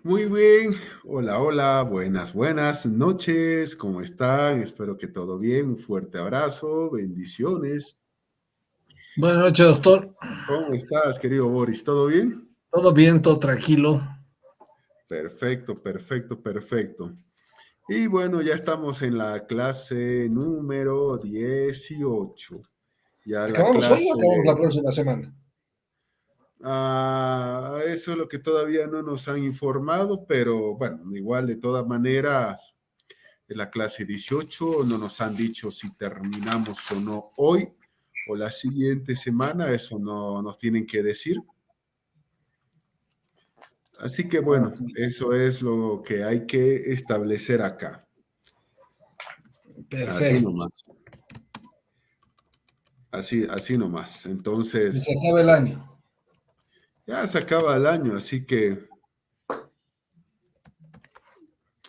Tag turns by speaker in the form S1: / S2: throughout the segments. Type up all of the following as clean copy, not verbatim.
S1: Muy bien, hola, hola, buenas noches, ¿cómo están? Espero que todo bien, un fuerte abrazo, bendiciones.
S2: Buenas noches, doctor.
S1: ¿Cómo estás, querido Boris? ¿Todo bien?
S2: Todo bien, todo tranquilo.
S1: Perfecto, perfecto, perfecto. Y bueno, ya estamos en la clase número 18. Ya la
S2: ¿Acabamos hoy o
S1: clase,
S2: acabamos la próxima semana?
S1: eso es lo que todavía no nos han informado, pero bueno, igual de todas maneras, en la clase 18 no nos han dicho si terminamos o no hoy o la siguiente semana, eso no nos tienen que decir. Así que
S2: Ok,
S1: bueno, eso es lo que hay que establecer acá. Así
S2: perfecto.
S1: nomás, así nomás.
S2: Y se
S1: Entonces,
S2: acaba el año.
S1: ya se acaba el año, así que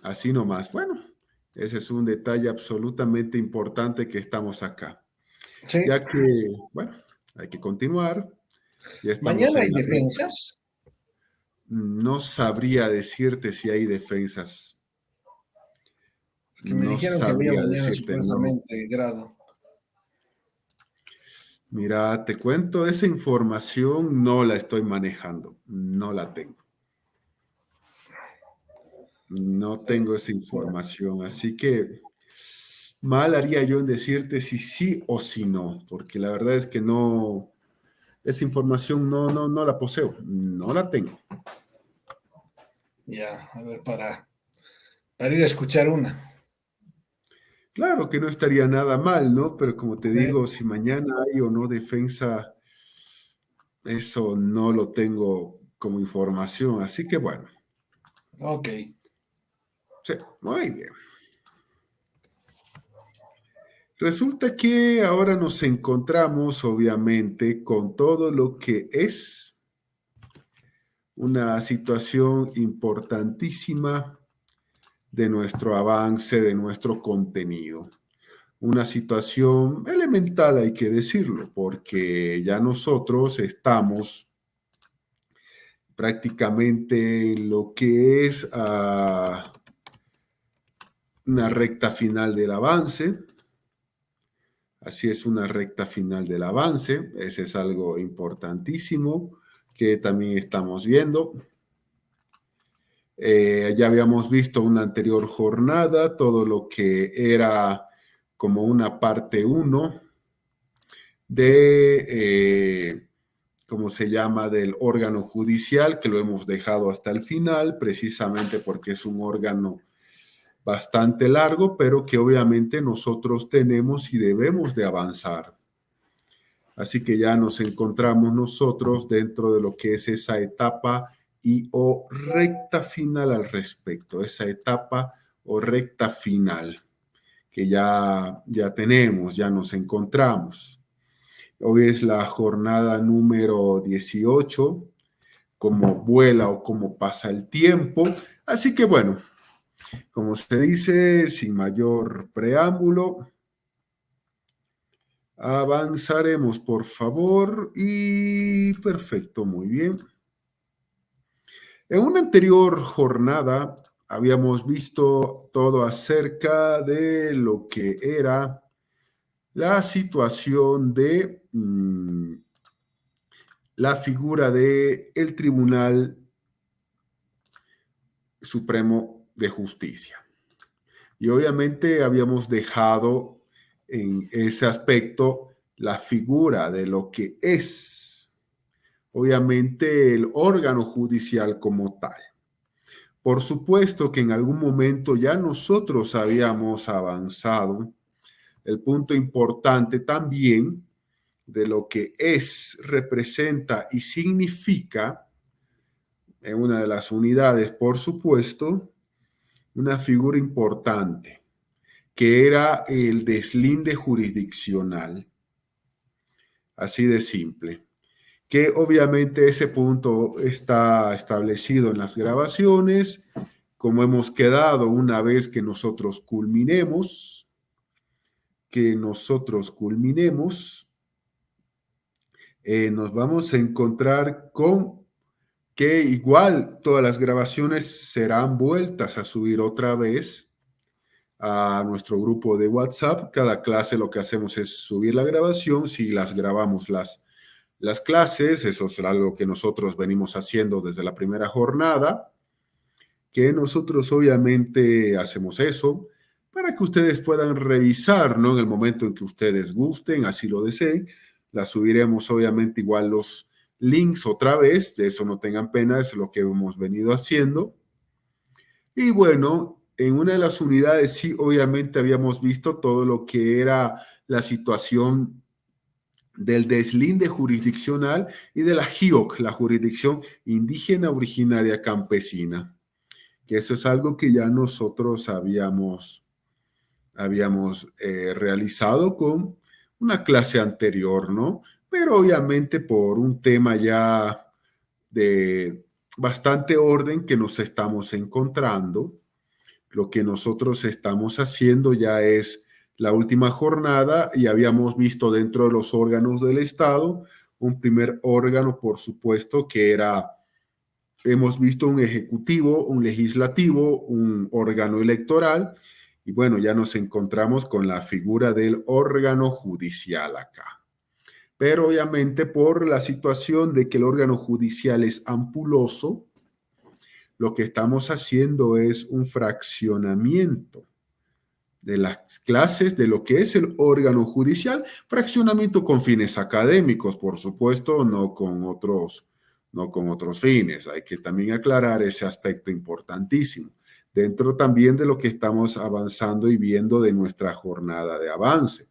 S1: así nomás. Bueno, ese es un detalle absolutamente importante que estamos acá.
S2: Sí.
S1: Ya que, bueno, hay que continuar. Ya estamos
S2: Mañana hay
S1: en la recta.
S2: defensas,
S1: No sabría decirte si hay defensas.
S2: que me
S1: No
S2: dijeron que había
S1: sabría
S2: mañana
S1: decirte, no.
S2: supuestamente grado.
S1: Mira, te cuento, esa información no la estoy manejando, no la tengo. No
S2: Sí.
S1: tengo esa información, así que mal haría yo en decirte si sí o si no, porque la verdad es que no, esa información no la poseo, no la tengo.
S2: Ya, a ver, para ir a escuchar una.
S1: Claro que no estaría nada mal, ¿no? Pero como te
S2: Sí.
S1: digo, si mañana hay o no defensa, eso no lo tengo como información, así que bueno,
S2: Ok.
S1: sí, muy bien. Resulta que ahora nos encontramos, obviamente, con todo lo que es una situación importantísima de nuestro avance, de nuestro contenido. Una situación elemental, hay que decirlo, porque ya nosotros estamos prácticamente en lo que es una recta final del avance. Así es, una recta final del avance. Ese es algo importantísimo que también estamos viendo. Ya habíamos visto una anterior jornada, todo lo que era como una parte uno de, ¿cómo se llama?, del órgano judicial, que lo hemos dejado hasta el final, precisamente porque es un órgano bastante largo, pero que obviamente nosotros tenemos y debemos de avanzar. Así que ya nos encontramos nosotros dentro de lo que es esa etapa y o recta final al respecto, esa etapa o recta final que ya tenemos, ya nos encontramos. Hoy es la jornada número 18, cómo vuela o cómo pasa el tiempo. Así que bueno, como se dice, sin mayor preámbulo, avanzaremos, por favor. Y perfecto, muy bien. En una anterior jornada habíamos visto todo acerca de lo que era la situación de la figura de el Tribunal Supremo de Justicia. Y obviamente habíamos dejado en ese aspecto la figura de lo que es, obviamente, el órgano judicial como tal. Por supuesto que en algún momento ya nosotros habíamos avanzado. El punto importante también de lo que es, representa y significa en una de las unidades, por supuesto, una figura importante, que era el deslinde jurisdiccional, así de simple, que obviamente ese punto está establecido en las grabaciones, como hemos quedado una vez que nosotros culminemos, nos vamos a encontrar con que igual todas las grabaciones serán vueltas a subir otra vez a nuestro grupo de WhatsApp. Cada clase lo que hacemos es subir la grabación. Si las grabamos las clases, eso será algo que nosotros venimos haciendo desde la primera jornada, que nosotros obviamente hacemos eso para que ustedes puedan revisar, ¿no? En el momento en que ustedes gusten, así lo deseen. La subiremos obviamente igual los links otra vez, de eso no tengan pena, es lo que hemos venido haciendo. Y bueno, en una de las unidades sí, obviamente habíamos visto todo lo que era la situación del deslinde jurisdiccional y de la JIOC, la jurisdicción indígena originaria campesina, que eso es algo que ya nosotros habíamos realizado con una clase anterior, ¿no? Pero obviamente por un tema ya de bastante orden que nos estamos encontrando, lo que nosotros estamos haciendo ya es la última jornada y habíamos visto dentro de los órganos del Estado un primer órgano, por supuesto, que era, hemos visto un ejecutivo, un legislativo, un órgano electoral y bueno, ya nos encontramos con la figura del órgano judicial acá. Pero obviamente por la situación de que el órgano judicial es ampuloso, lo que estamos haciendo es un fraccionamiento de las clases de lo que es el órgano judicial, fraccionamiento con fines académicos, por supuesto, no con otros fines. Hay que también aclarar ese aspecto importantísimo, dentro también de lo que estamos avanzando y viendo de nuestra jornada de avance,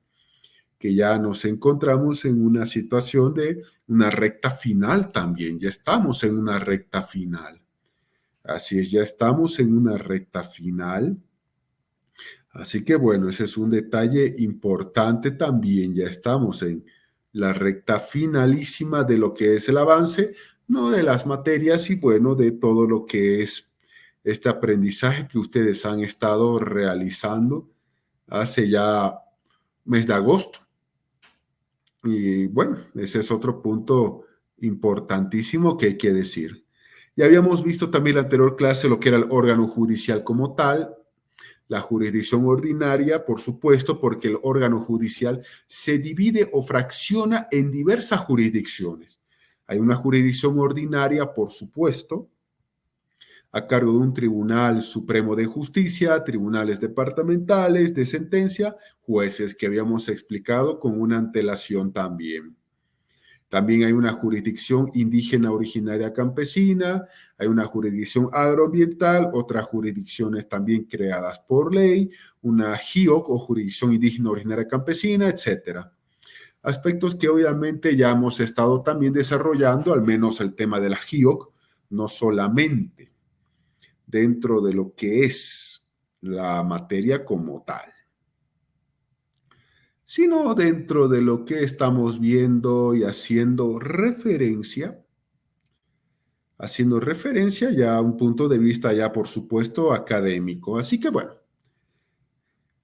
S1: que ya nos encontramos en una situación de una recta final también, ya estamos en una recta final. Así es, ya estamos en una recta final. Así que bueno, ese es un detalle importante también. Ya estamos en la recta finalísima de lo que es el avance, no de las materias y bueno, de todo lo que es este aprendizaje que ustedes han estado realizando hace ya mes de agosto. Y bueno, ese es otro punto importantísimo que hay que decir. Ya habíamos visto también en la anterior clase lo que era el órgano judicial como tal, la jurisdicción ordinaria, por supuesto, porque el órgano judicial se divide o fracciona en diversas jurisdicciones. Hay una jurisdicción ordinaria, por supuesto, a cargo de un Tribunal Supremo de Justicia, tribunales departamentales de sentencia, jueces que habíamos explicado con una antelación también. También hay una jurisdicción indígena originaria campesina, hay una jurisdicción agroambiental, otras jurisdicciones también creadas por ley, una JIOC o jurisdicción indígena originaria campesina, etcétera. Aspectos que obviamente ya hemos estado también desarrollando, al menos el tema de la JIOC, no solamente dentro de lo que es la materia como tal, sino dentro de lo que estamos viendo y haciendo referencia ya a un punto de vista ya, por supuesto, académico. Así que bueno,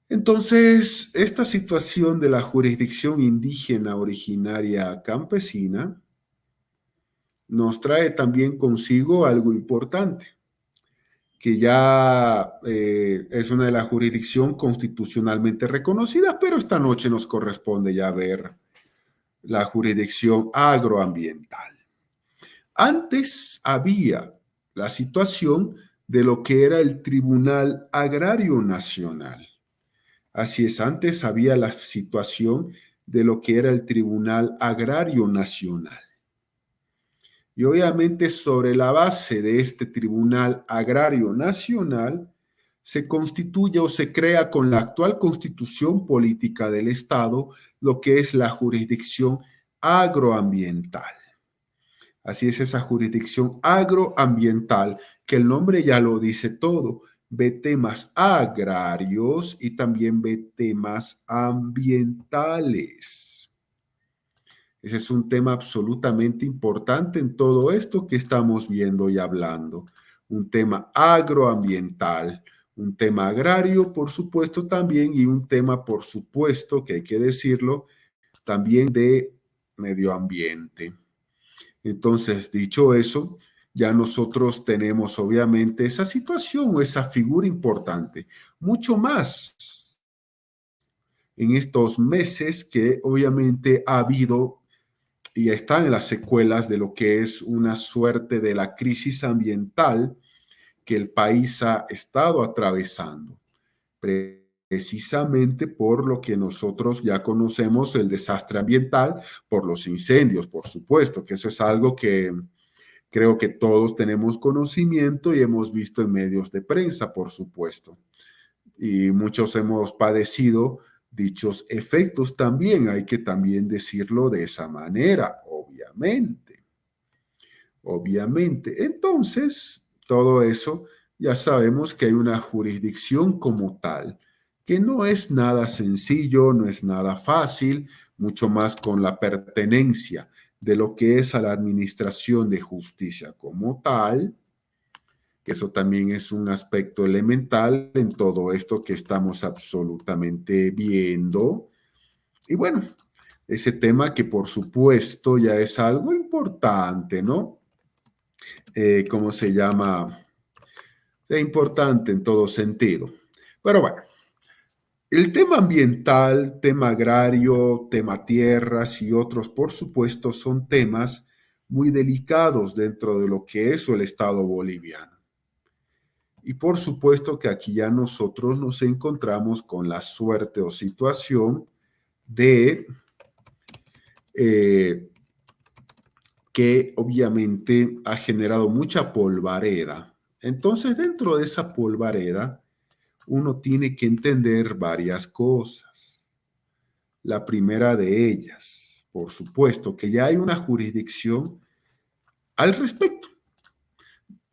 S1: entonces, esta situación de la jurisdicción indígena originaria campesina nos trae también consigo algo importante, que ya es una de las jurisdicciones constitucionalmente reconocidas, pero esta noche nos corresponde ya ver la jurisdicción agroambiental. Antes había la situación de lo que era el Tribunal Agrario Nacional. Así es, antes había la situación de lo que era el Tribunal Agrario Nacional. Y obviamente sobre la base de este Tribunal Agrario Nacional se constituye o se crea con la actual constitución política del Estado lo que es la jurisdicción agroambiental. Así es, esa jurisdicción agroambiental, que el nombre ya lo dice todo, ve temas agrarios y también ve temas ambientales. Ese es un tema absolutamente importante en todo esto que estamos viendo y hablando. Un tema agroambiental, un tema agrario, por supuesto, también, y un tema, por supuesto, que hay que decirlo, también de medio ambiente. Entonces, dicho eso, ya nosotros tenemos obviamente esa situación o esa figura importante, mucho más en estos meses que obviamente ha habido y están en las secuelas de lo que es una suerte de la crisis ambiental que el país ha estado atravesando, precisamente por lo que nosotros ya conocemos, el desastre ambiental, por los incendios, por supuesto, que eso es algo que creo que todos tenemos conocimiento y hemos visto en medios de prensa, por supuesto. Y muchos hemos padecido dichos efectos también, hay que también decirlo de esa manera, obviamente. Obviamente. Entonces, todo eso ya sabemos que hay una jurisdicción como tal, que no es nada sencillo, no es nada fácil, mucho más con la pertenencia de lo que es a la administración de justicia como tal, que eso también es un aspecto elemental en todo esto que estamos absolutamente viendo. Y bueno, ese tema que por supuesto ya es algo importante, ¿no? ¿Cómo se llama? Es importante en todo sentido. Pero bueno, el tema ambiental, tema agrario, tema tierras y otros, por supuesto, son temas muy delicados dentro de lo que es el Estado boliviano. Y por supuesto que aquí ya nosotros nos encontramos con la suerte o situación de que obviamente ha generado mucha polvareda. Entonces, dentro de esa polvareda, uno tiene que entender varias cosas. La primera de ellas, por supuesto, que ya hay una jurisdicción al respecto,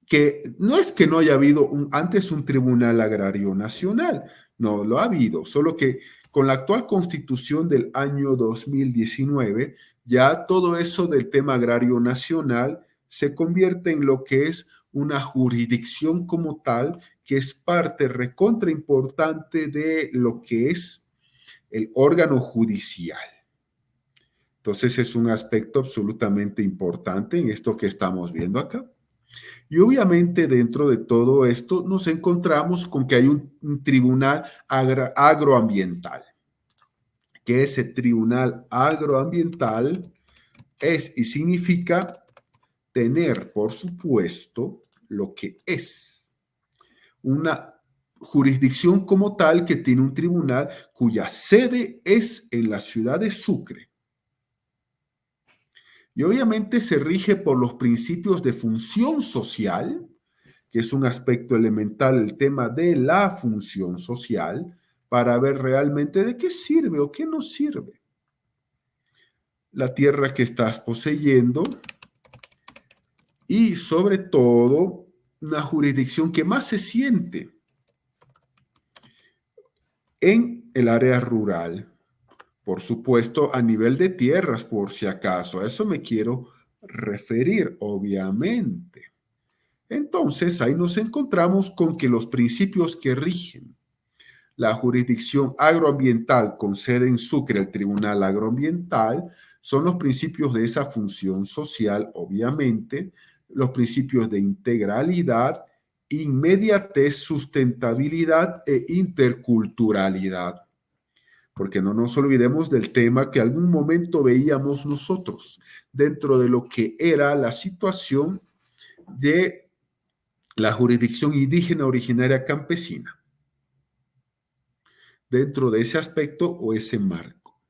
S1: que no es que no haya habido antes un Tribunal Agrario Nacional, no lo ha habido, solo que con la actual constitución del año 2019, ya todo eso del tema agrario nacional se convierte en lo que es una jurisdicción como tal, que es parte recontra importante de lo que es el órgano judicial. Entonces es un aspecto absolutamente importante en esto que estamos viendo acá. Y obviamente dentro de todo esto nos encontramos con que hay un tribunal agroambiental, que ese tribunal agroambiental es y significa tener, por supuesto, lo que es una jurisdicción como tal que tiene un tribunal cuya sede es en la ciudad de Sucre. Y obviamente se rige por los principios de función social, que es un aspecto elemental, el tema de la función social, para ver realmente de qué sirve o qué no sirve la tierra que estás poseyendo y sobre todo una jurisdicción que más se siente en el área rural. Por supuesto, a nivel de tierras, por si acaso, a eso me quiero referir, obviamente. Entonces, ahí nos encontramos con que los principios que rigen la jurisdicción agroambiental con sede en Sucre, el Tribunal Agroambiental, son los principios de esa función social, obviamente, los principios de integralidad, inmediatez, sustentabilidad e interculturalidad. Porque no nos olvidemos del tema que algún momento veíamos nosotros dentro de lo que era la situación de la jurisdicción indígena originaria campesina, dentro de ese aspecto o ese marco,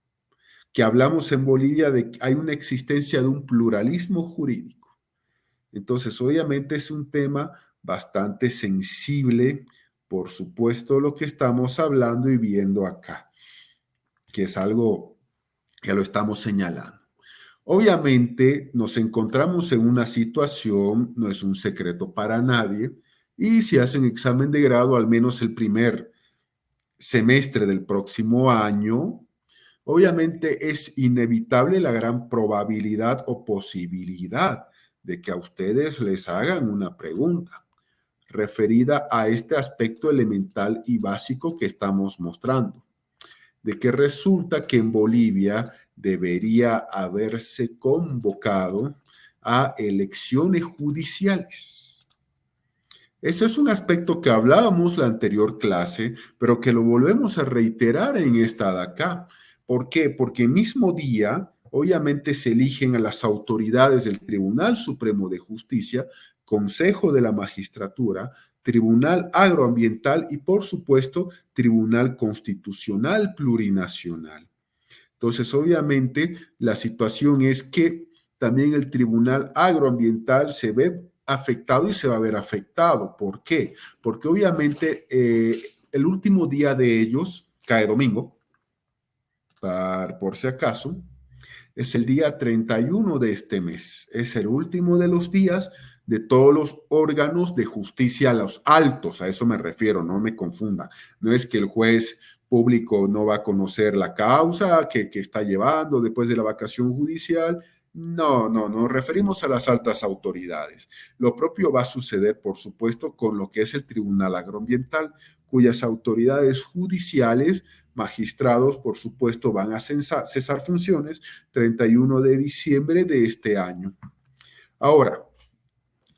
S1: que hablamos en Bolivia de que hay una existencia de un pluralismo jurídico. Entonces, obviamente es un tema bastante sensible, por supuesto, lo que estamos hablando y viendo acá, que es algo que lo estamos señalando. Obviamente nos encontramos en una situación, no es un secreto para nadie, y si hacen examen de grado, al menos el primer semestre del próximo año, obviamente es inevitable la gran probabilidad o posibilidad de que a ustedes les hagan una pregunta referida a este aspecto elemental y básico que estamos mostrando, de que resulta que en Bolivia debería haberse convocado a elecciones judiciales. Ese es un aspecto que hablábamos la anterior clase, pero que lo volvemos a reiterar en esta de acá. ¿Por qué? Porque el mismo día, obviamente, se eligen a las autoridades del Tribunal Supremo de Justicia, Consejo de la Magistratura, Tribunal Agroambiental y, por supuesto, Tribunal Constitucional Plurinacional. Entonces, obviamente, la situación es que también el Tribunal Agroambiental se ve afectado y se va a ver afectado. ¿Por qué? Porque obviamente el último día de ellos cae domingo, por si acaso, es el día 31 de este mes. Es el último de los días de todos los órganos de justicia, los altos, a eso me refiero, no me confunda. No es que el juez público no va a conocer la causa que está llevando después de la vacación judicial. No, nos referimos a las altas autoridades. Lo propio va a suceder, por supuesto, con lo que es el Tribunal Agroambiental, cuyas autoridades judiciales, magistrados, por supuesto, van a cesar funciones 31 de diciembre de este año. Ahora,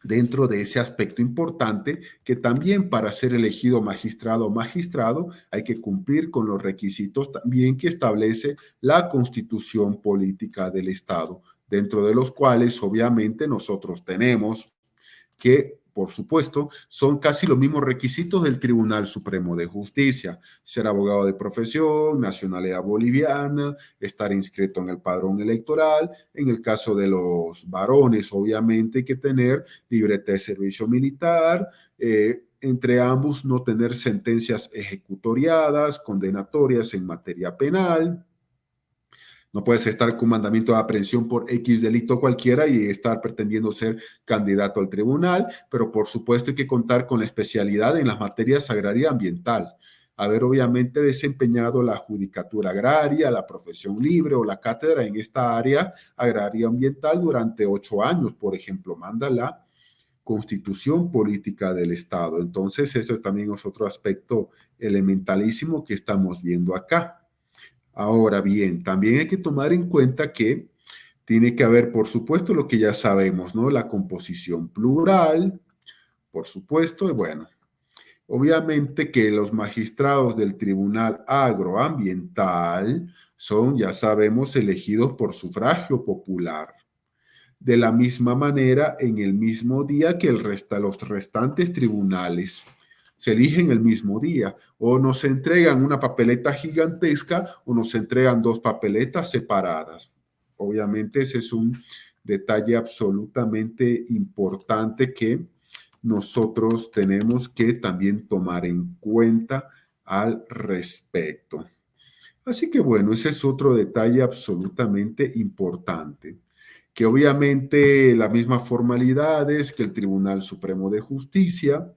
S1: dentro de ese aspecto importante, que también para ser elegido magistrado o magistrado hay que cumplir con los requisitos también que establece la Constitución Política del Estado, dentro de los cuales obviamente nosotros tenemos que, por supuesto, son casi los mismos requisitos del Tribunal Supremo de Justicia: ser abogado de profesión, nacionalidad boliviana, estar inscrito en el padrón electoral. En el caso de los varones, obviamente hay que tener libreta de servicio militar, entre ambos no tener sentencias ejecutoriadas, condenatorias en materia penal. No puedes estar con mandamiento de aprehensión por X delito cualquiera y estar pretendiendo ser candidato al tribunal, pero por supuesto hay que contar con la especialidad en las materias agraria y ambiental. Haber obviamente desempeñado la judicatura agraria, la profesión libre o la cátedra en esta área agraria y ambiental durante 8 años, por ejemplo, manda la Constitución Política del Estado. Entonces, eso también es otro aspecto elementalísimo que estamos viendo acá. Ahora bien, también hay que tomar en cuenta que tiene que haber, por supuesto, lo que ya sabemos, ¿no? La composición plural, por supuesto, y bueno, obviamente que los magistrados del Tribunal Agroambiental son, ya sabemos, elegidos por sufragio popular. De la misma manera, en el mismo día que los restantes tribunales se eligen el mismo día, o nos entregan una papeleta gigantesca o nos entregan 2 papeletas separadas. Obviamente ese es un detalle absolutamente importante que nosotros tenemos que también tomar en cuenta al respecto. Así que bueno, ese es otro detalle absolutamente importante, que obviamente las mismas formalidades que el Tribunal Supremo de Justicia,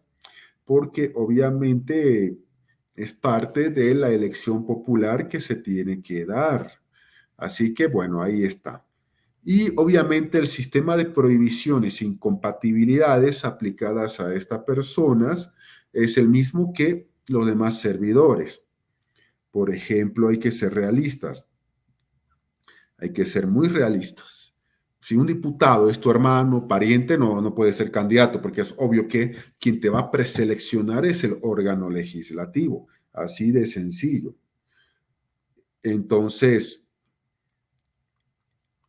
S1: porque obviamente es parte de la elección popular que se tiene que dar. Así que bueno, ahí está. Y obviamente el sistema de prohibiciones e incompatibilidades aplicadas a estas personas es el mismo que los demás servidores. Por ejemplo, hay que ser realistas. Hay que ser muy realistas. Si un diputado es tu hermano, pariente, no puede ser candidato, porque es obvio que quien te va a preseleccionar es el órgano legislativo. Así de sencillo. Entonces,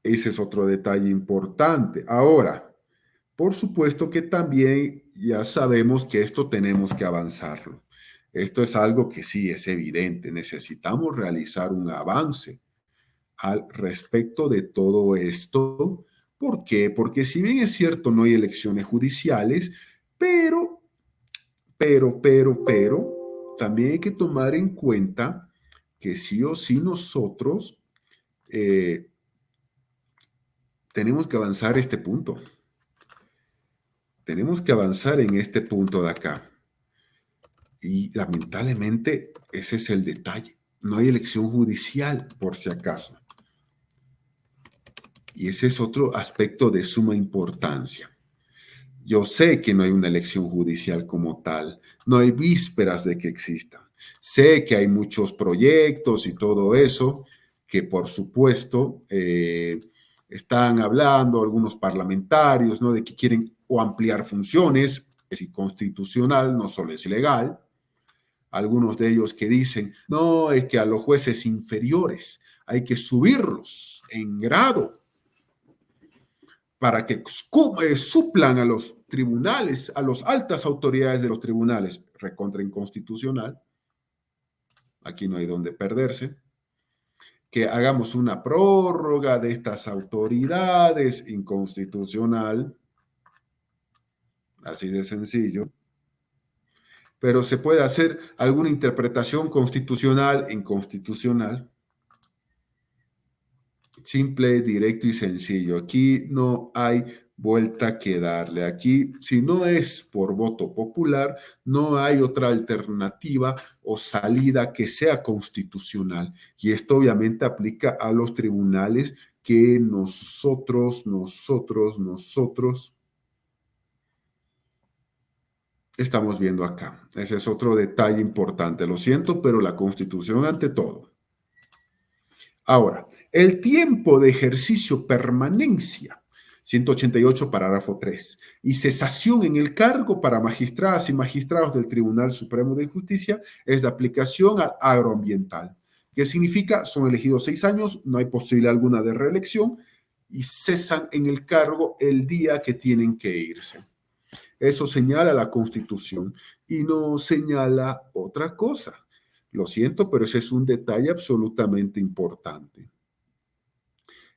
S1: ese es otro detalle importante. Ahora, por supuesto que también ya sabemos que esto tenemos que avanzarlo. Esto es algo que sí es evidente. Necesitamos realizar un avance al respecto de todo esto. ¿Por qué? Porque si bien es cierto, no hay elecciones judiciales, pero, también hay que tomar en cuenta que sí o sí nosotros tenemos que avanzar este punto. Tenemos que avanzar en este punto de acá. Y lamentablemente ese es el detalle. No hay elección judicial, por si acaso. Y ese es otro aspecto de suma importancia. Yo sé que no hay una elección judicial como tal, no hay vísperas de que exista. Sé que hay muchos proyectos y todo eso, que por supuesto Están hablando algunos parlamentarios, ¿no?, de que quieren o ampliar funciones, es inconstitucional, no solo es ilegal. Algunos de ellos que dicen, no, es que a los jueces inferiores hay que subirlos en grado para que suplan a los tribunales, a las altas autoridades de los tribunales. Recontra inconstitucional. Aquí no hay donde perderse. Que hagamos una prórroga de estas autoridades, inconstitucional. Así de sencillo. Pero se puede hacer alguna interpretación constitucional, inconstitucional. Simple, directo y sencillo. Aquí no hay vuelta que darle. Aquí, si no es por voto popular, no hay otra alternativa o salida que sea constitucional. Y esto obviamente aplica a los tribunales que nosotros estamos viendo acá. Ese es otro detalle importante. Lo siento, pero la Constitución ante todo. Ahora, el tiempo de ejercicio, permanencia, 188, parágrafo 3, y cesación en el cargo para magistradas y magistrados del Tribunal Supremo de Justicia es de aplicación al agroambiental. ¿Qué significa? Son elegidos 6 años, no hay posibilidad alguna de reelección y cesan en el cargo el día que tienen que irse. Eso señala la Constitución y no señala otra cosa. Lo siento, pero ese es un detalle absolutamente importante.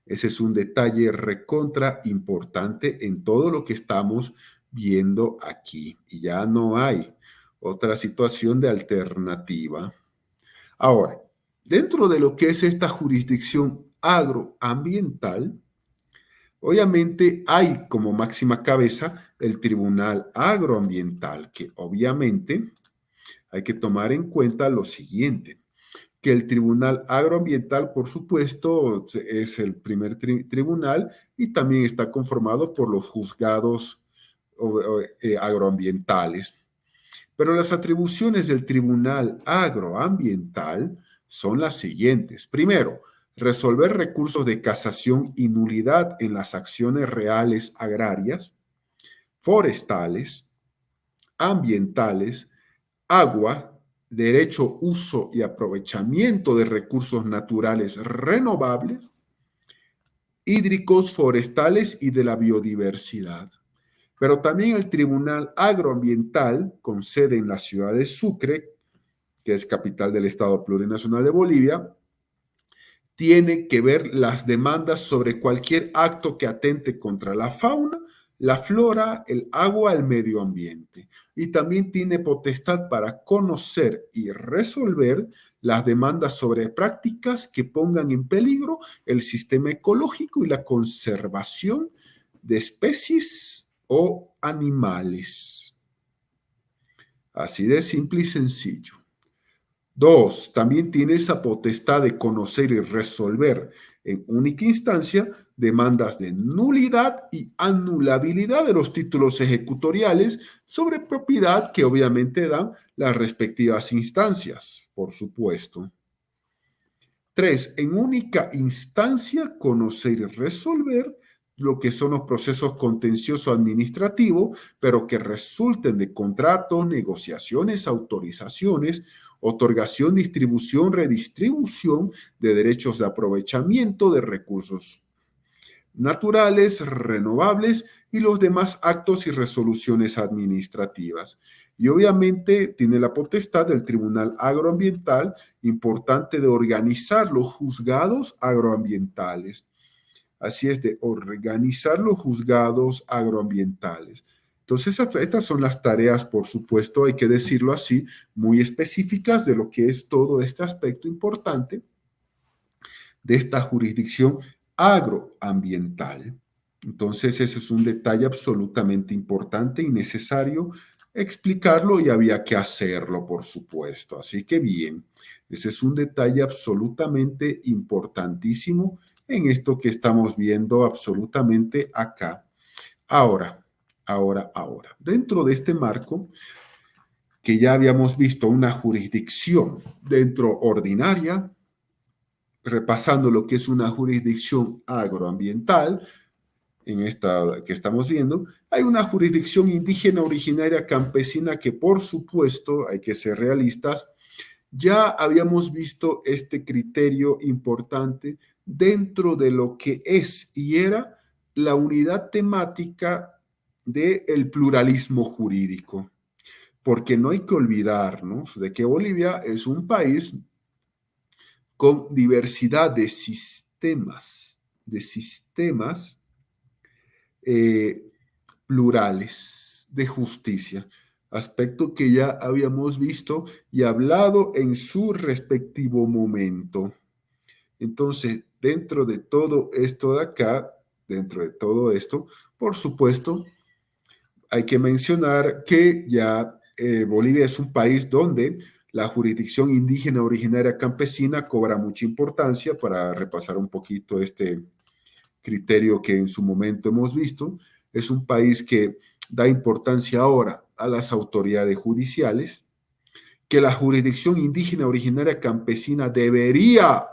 S1: Ese es un detalle recontra importante en todo lo que estamos viendo aquí. Y ya no hay otra situación de alternativa. Ahora, dentro de lo que es esta jurisdicción agroambiental, obviamente hay como máxima cabeza el Tribunal Agroambiental, que obviamente hay que tomar en cuenta lo siguiente, que el Tribunal Agroambiental, por supuesto, es el primer tribunal y también está conformado por los juzgados agroambientales. Pero las atribuciones del Tribunal Agroambiental son las siguientes. Primero, resolver recursos de casación y nulidad en las acciones reales agrarias, forestales, ambientales, agua, derecho, uso y aprovechamiento de recursos naturales renovables, hídricos, forestales y de la biodiversidad. Pero también el Tribunal Agroambiental, con sede en la ciudad de Sucre, que es capital del Estado Plurinacional de Bolivia, tiene que ver las demandas sobre cualquier acto que atente contra la fauna, la flora, el agua, el medio ambiente. Y también tiene potestad para conocer y resolver las demandas sobre prácticas que pongan en peligro el sistema ecológico y la conservación de especies o animales. Así de simple y sencillo. 2, también tiene esa potestad de conocer y resolver en única instancia demandas de nulidad y anulabilidad de los títulos ejecutoriales sobre propiedad que obviamente dan las respectivas instancias, por supuesto. 3, en única instancia conocer y resolver lo que son los procesos contenciosos administrativos, pero que resulten de contratos, negociaciones, autorizaciones, otorgación, distribución, redistribución de derechos de aprovechamiento de recursos naturales, renovables y los demás actos y resoluciones administrativas. Y obviamente tiene la potestad del Tribunal Agroambiental, importante, de organizar los juzgados agroambientales. Así es, de organizar los juzgados agroambientales. Entonces, estas son las tareas, por supuesto, hay que decirlo así, muy específicas de lo que es todo este aspecto importante de esta jurisdicción agroambiental. Entonces, ese es un detalle absolutamente importante y necesario explicarlo y había que hacerlo, por supuesto. Así que bien, ese es un detalle absolutamente importantísimo en esto que estamos viendo absolutamente acá. Ahora. Dentro de este marco, que ya habíamos visto una jurisdicción dentro ordinaria, repasando lo que es una jurisdicción agroambiental, en esta que estamos viendo, hay una jurisdicción indígena originaria campesina que, por supuesto, hay que ser realistas, ya habíamos visto este criterio importante dentro de lo que es y era la unidad temática del pluralismo jurídico, porque no hay que olvidarnos de que Bolivia es un país con diversidad de sistemas eh, plurales de justicia, aspecto que ya habíamos visto y hablado en su respectivo momento. Entonces, dentro de todo esto de acá, dentro de todo esto, por supuesto, hay que mencionar que ya Bolivia es un país donde la jurisdicción indígena originaria campesina cobra mucha importancia, para repasar un poquito este criterio que en su momento hemos visto. Es un país que da importancia ahora a las autoridades judiciales, que la jurisdicción indígena originaria campesina debería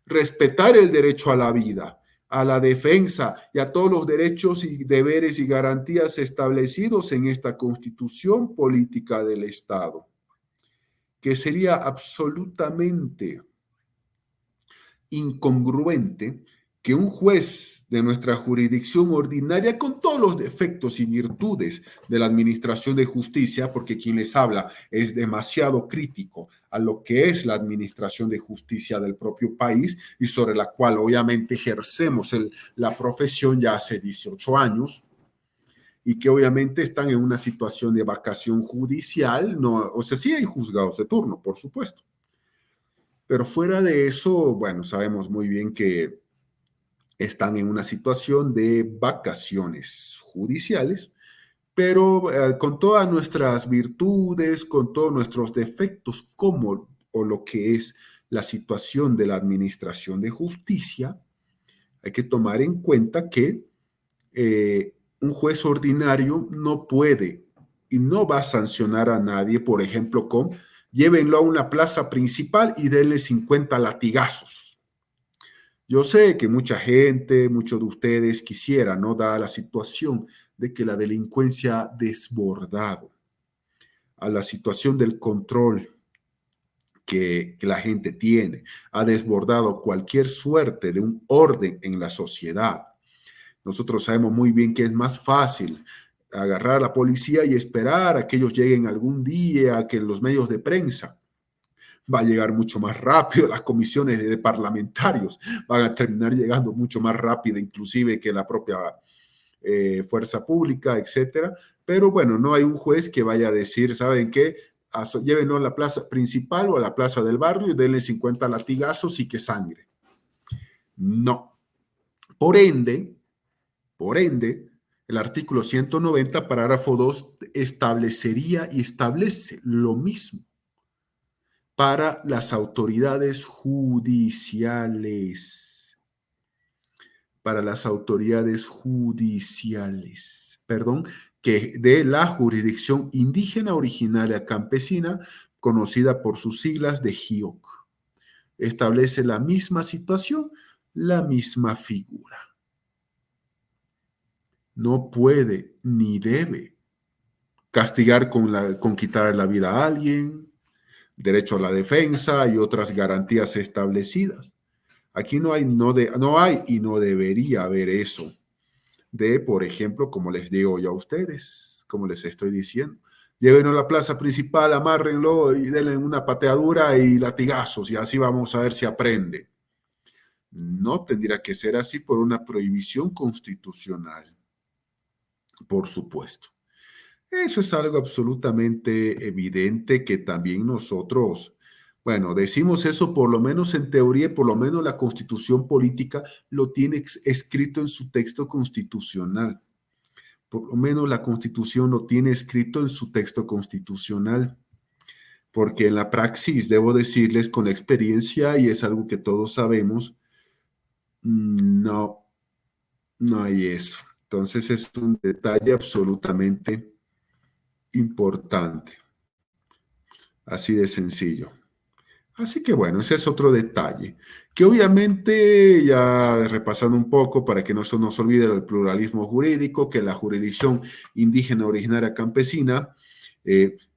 S1: respetar el derecho a la vida, a la defensa y a todos los derechos y deberes y garantías establecidos en esta Constitución Política del Estado, que sería absolutamente incongruente que un juez de nuestra jurisdicción ordinaria, con todos los defectos y virtudes de la administración de justicia, porque quien les habla es demasiado crítico a lo que es la administración de justicia del propio país y sobre la cual obviamente ejercemos la profesión ya hace 18 años, y que obviamente están en una situación de vacación judicial, no, o sea, sí hay juzgados de turno, por supuesto. Pero fuera de eso, bueno, sabemos muy bien que están en una situación de vacaciones judiciales, pero con todas nuestras virtudes, con todos nuestros defectos, como o lo que es la situación de la administración de justicia, hay que tomar en cuenta que un juez ordinario no puede y no va a sancionar a nadie, por ejemplo, con llévenlo a una plaza principal y denle 50 latigazos. Yo sé que mucha gente, muchos de ustedes quisieran, ¿no? Dada la situación de que la delincuencia ha desbordado, a la situación del control que la gente tiene, ha desbordado cualquier suerte de un orden en la sociedad. Nosotros sabemos muy bien que es más fácil agarrar a la policía y esperar a que ellos lleguen algún día, a que los medios de prensa va a llegar mucho más rápido, las comisiones de parlamentarios van a terminar llegando mucho más rápido, inclusive que la propia fuerza pública, etcétera. Pero bueno, no hay un juez que vaya a decir, ¿saben qué? Llévenlo a la plaza principal o a la plaza del barrio y denle 50 latigazos y que sangre. No. Por ende, el artículo 190, parágrafo 2, establecería y establece lo mismo para las autoridades judiciales. Para las autoridades judiciales, perdón, que de la jurisdicción indígena originaria campesina, conocida por sus siglas de JIOC. Establece la misma situación, la misma figura. No puede ni debe castigar con quitar la vida a alguien, derecho a la defensa y otras garantías establecidas. Aquí no hay y no debería haber eso de, por ejemplo, como les digo yo a ustedes, como les estoy diciendo, llévenlo a la plaza principal, amárrenlo y denle una pateadura y latigazos y así vamos a ver si aprende. No tendría que ser así por una prohibición constitucional, por supuesto. Eso es algo absolutamente evidente que también nosotros, bueno, decimos eso por lo menos en teoría, por lo menos la Constitución política lo tiene escrito en su texto constitucional. Por lo menos la Constitución lo tiene escrito en su texto constitucional, porque en la praxis, debo decirles con experiencia, y es algo que todos sabemos, no, no hay eso. Entonces es un detalle absolutamente importante. Así de sencillo. Así que bueno, ese es otro detalle, que obviamente, ya repasando un poco para que no se nos olvide el pluralismo jurídico, que la jurisdicción indígena originaria campesina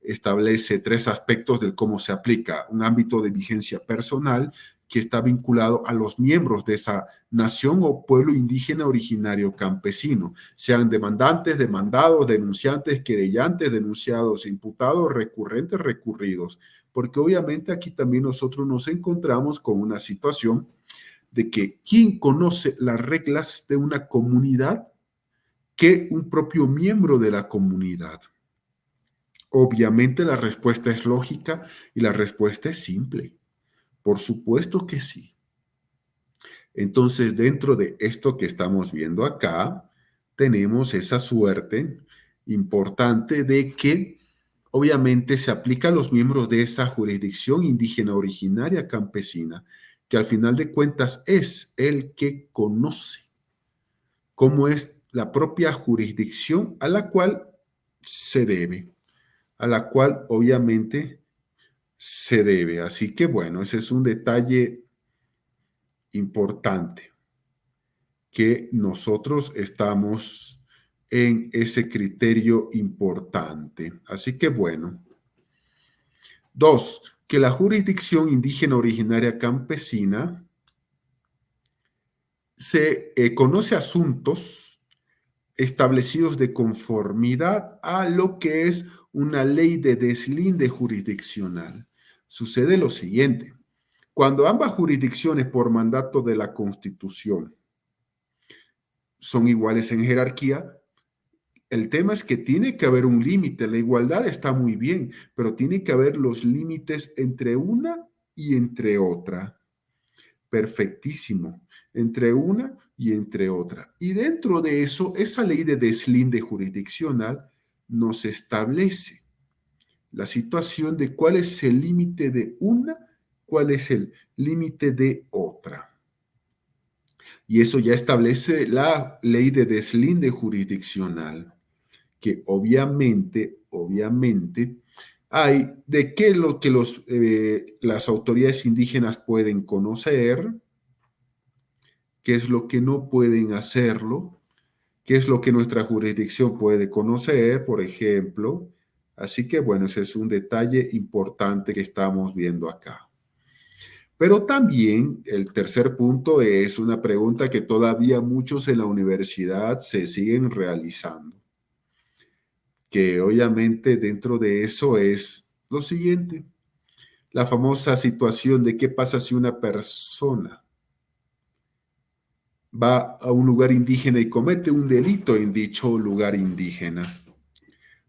S1: establece tres aspectos del cómo se aplica: un ámbito de vigencia personal que está vinculado a los miembros de esa nación o pueblo indígena originario campesino, sean demandantes, demandados, denunciantes, querellantes, denunciados, imputados, recurrentes, recurridos, porque obviamente aquí también nosotros nos encontramos con una situación de que ¿quién conoce las reglas de una comunidad que un propio miembro de la comunidad? Obviamente la respuesta es lógica y la respuesta es simple. Por supuesto que sí. Entonces, dentro de esto que estamos viendo acá, tenemos esa suerte importante de que obviamente se aplica a los miembros de esa jurisdicción indígena originaria campesina, que al final de cuentas es el que conoce cómo es la propia jurisdicción a la cual se debe, a la cual obviamente se debe. Así que bueno, ese es un detalle importante, que nosotros estamos en ese criterio importante. Así que bueno. 2, que la jurisdicción indígena originaria campesina se conoce asuntos establecidos de conformidad a lo que es una ley de deslinde jurisdiccional. Sucede lo siguiente: cuando ambas jurisdicciones por mandato de la Constitución son iguales en jerarquía, el tema es que tiene que haber un límite. La igualdad está muy bien, pero tiene que haber los límites entre una y entre otra. Perfectísimo. Entre una y entre otra. Y dentro de eso, esa ley de deslinde jurisdiccional nos establece la situación de cuál es el límite de una, cuál es el límite de otra. Y eso ya establece la ley de deslinde jurisdiccional, que obviamente hay de qué lo que las autoridades indígenas pueden conocer, qué es lo que no pueden hacerlo, qué es lo que nuestra jurisdicción puede conocer, por ejemplo. Así que bueno, ese es un detalle importante que estamos viendo acá. Pero también el tercer punto es una pregunta que todavía muchos en la universidad se siguen realizando, que obviamente dentro de eso es lo siguiente: la famosa situación de qué pasa si una persona va a un lugar indígena y comete un delito en dicho lugar indígena,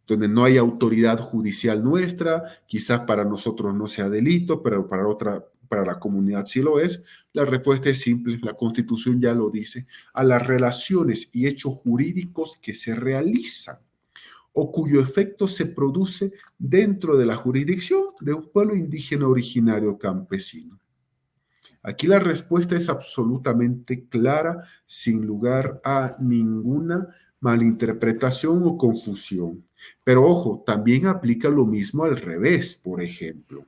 S1: donde no hay autoridad judicial nuestra. Quizás para nosotros no sea delito, pero para la comunidad sí lo es. La respuesta es simple, la Constitución ya lo dice: a las relaciones y hechos jurídicos que se realizan o cuyo efecto se produce dentro de la jurisdicción de un pueblo indígena originario campesino. Aquí la respuesta es absolutamente clara, sin lugar a ninguna malinterpretación o confusión. Pero ojo, también aplica lo mismo al revés, por ejemplo.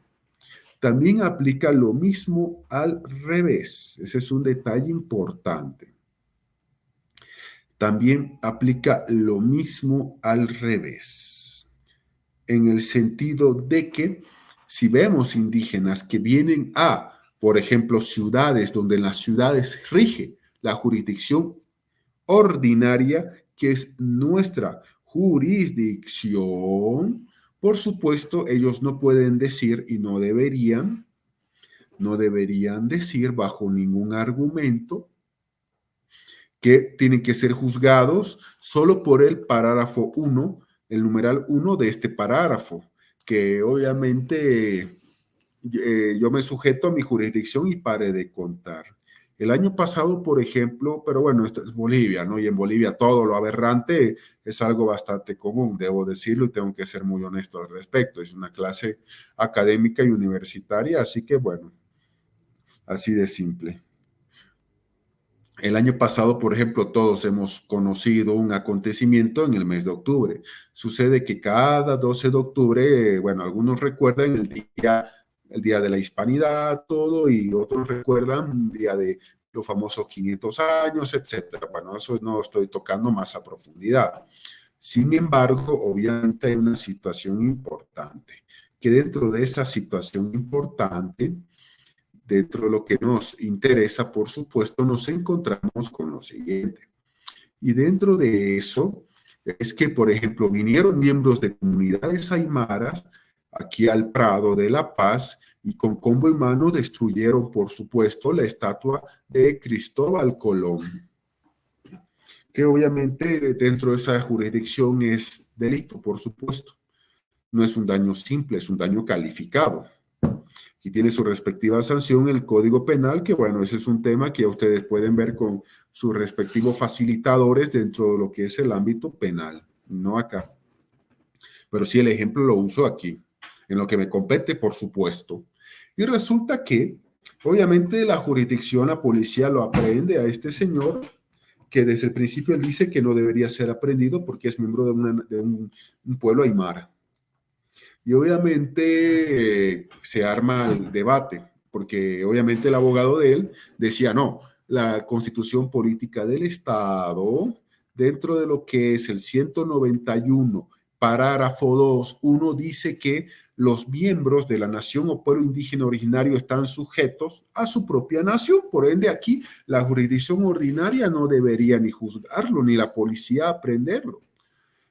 S1: También aplica lo mismo al revés. Ese es un detalle importante. También aplica lo mismo al revés, en el sentido de que si vemos indígenas que vienen a, por ejemplo, ciudades donde en las ciudades rige la jurisdicción ordinaria, que es nuestra jurisdicción, por supuesto, ellos no pueden decir y no deberían decir bajo ningún argumento que tienen que ser juzgados solo por el parágrafo 1, el numeral 1 de este parágrafo, que obviamente yo me sujeto a mi jurisdicción y pare de contar. El año pasado, por ejemplo, pero bueno, esto es Bolivia, ¿no? Y en Bolivia todo lo aberrante es algo bastante común, debo decirlo, y tengo que ser muy honesto al respecto. Es una clase académica y universitaria, así que bueno, así de simple. El año pasado, por ejemplo, todos hemos conocido un acontecimiento en el mes de octubre. Sucede que cada 12 de octubre, bueno, algunos recuerdan el día el Día de la Hispanidad, todo, y otros recuerdan un día de los famosos 500 años, etcétera. Bueno, eso no estoy tocando más a profundidad. Sin embargo, obviamente hay una situación importante, que dentro de esa situación importante, dentro de lo que nos interesa, por supuesto, nos encontramos con lo siguiente. Y dentro de eso es que, por ejemplo, vinieron miembros de comunidades aymaras aquí al Prado de La Paz y con combo en mano destruyeron, por supuesto, la estatua de Cristóbal Colón, que obviamente dentro de esa jurisdicción es delito, por supuesto. No es un daño simple, es un daño calificado. Y tiene su respectiva sanción el Código Penal, que bueno, ese es un tema que ustedes pueden ver con sus respectivos facilitadores dentro de lo que es el ámbito penal, no acá. Pero sí el ejemplo lo uso aquí, en lo que me compete, por supuesto. Y resulta que, obviamente, la jurisdicción, la policía lo aprehende a este señor, que desde el principio él dice que no debería ser aprendido porque es miembro de un pueblo aymara. Y obviamente se arma el debate, porque obviamente el abogado de él decía, no, la constitución política del Estado, dentro de lo que es el 191, parágrafo 2, uno dice que los miembros de la nación o pueblo indígena originario están sujetos a su propia nación. Por ende, aquí la jurisdicción ordinaria no debería ni juzgarlo, ni la policía aprenderlo.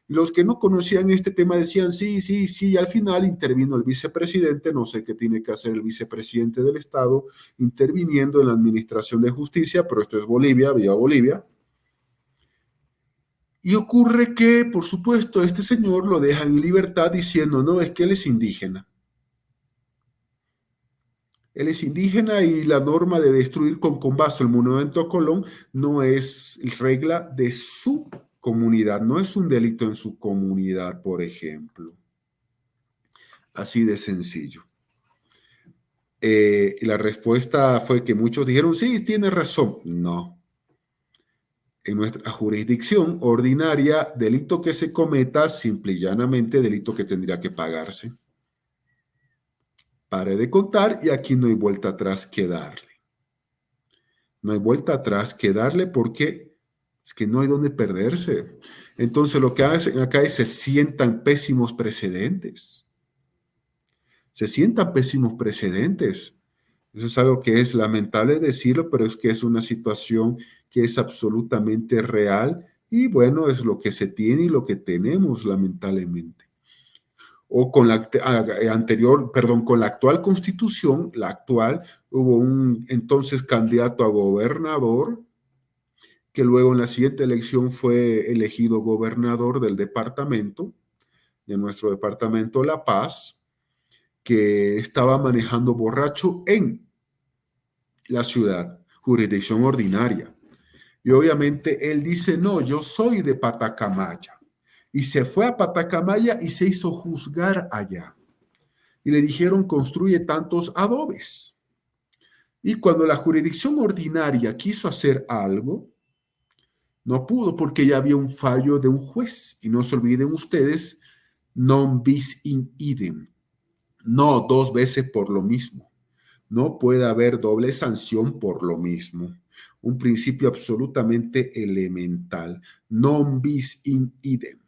S1: Y los que no conocían este tema decían, sí, sí, sí, y al final intervino el vicepresidente, no sé qué tiene que hacer el vicepresidente del Estado, interviniendo en la administración de justicia, pero esto es Bolivia, viva Bolivia. Y ocurre que, por supuesto, este señor lo dejan en libertad diciendo, no, es que él es indígena. Él es indígena y la norma de destruir con combazo el monumento a Colón no es regla de su comunidad, no es un delito en su comunidad, por ejemplo. Así de sencillo. Y la respuesta fue que muchos dijeron, sí, tiene razón. No. En nuestra jurisdicción ordinaria, delito que se cometa, simple y llanamente, delito que tendría que pagarse. Pare de contar y aquí no hay vuelta atrás que darle. No hay vuelta atrás que darle porque es que no hay dónde perderse. Entonces lo que hacen acá es se sientan pésimos precedentes. Se sientan pésimos precedentes. Eso es algo que es lamentable decirlo, pero es que es una situación que es absolutamente real y bueno, es lo que se tiene y lo que tenemos lamentablemente. O con la anterior, perdón, con la actual constitución, la actual, hubo un entonces candidato a gobernador que luego en la siguiente elección fue elegido gobernador del departamento, de nuestro departamento La Paz, que estaba manejando borracho en la ciudad, jurisdicción ordinaria. Y obviamente él dice, no, yo soy de Patacamaya. Y se fue a Patacamaya y se hizo juzgar allá. Y le dijeron, construye tantos adobes. Y cuando la jurisdicción ordinaria quiso hacer algo, no pudo porque ya había un fallo de un juez. Y no se olviden ustedes, non bis in idem. No dos veces por lo mismo. No puede haber doble sanción por lo mismo. Un principio absolutamente elemental. Non bis in idem.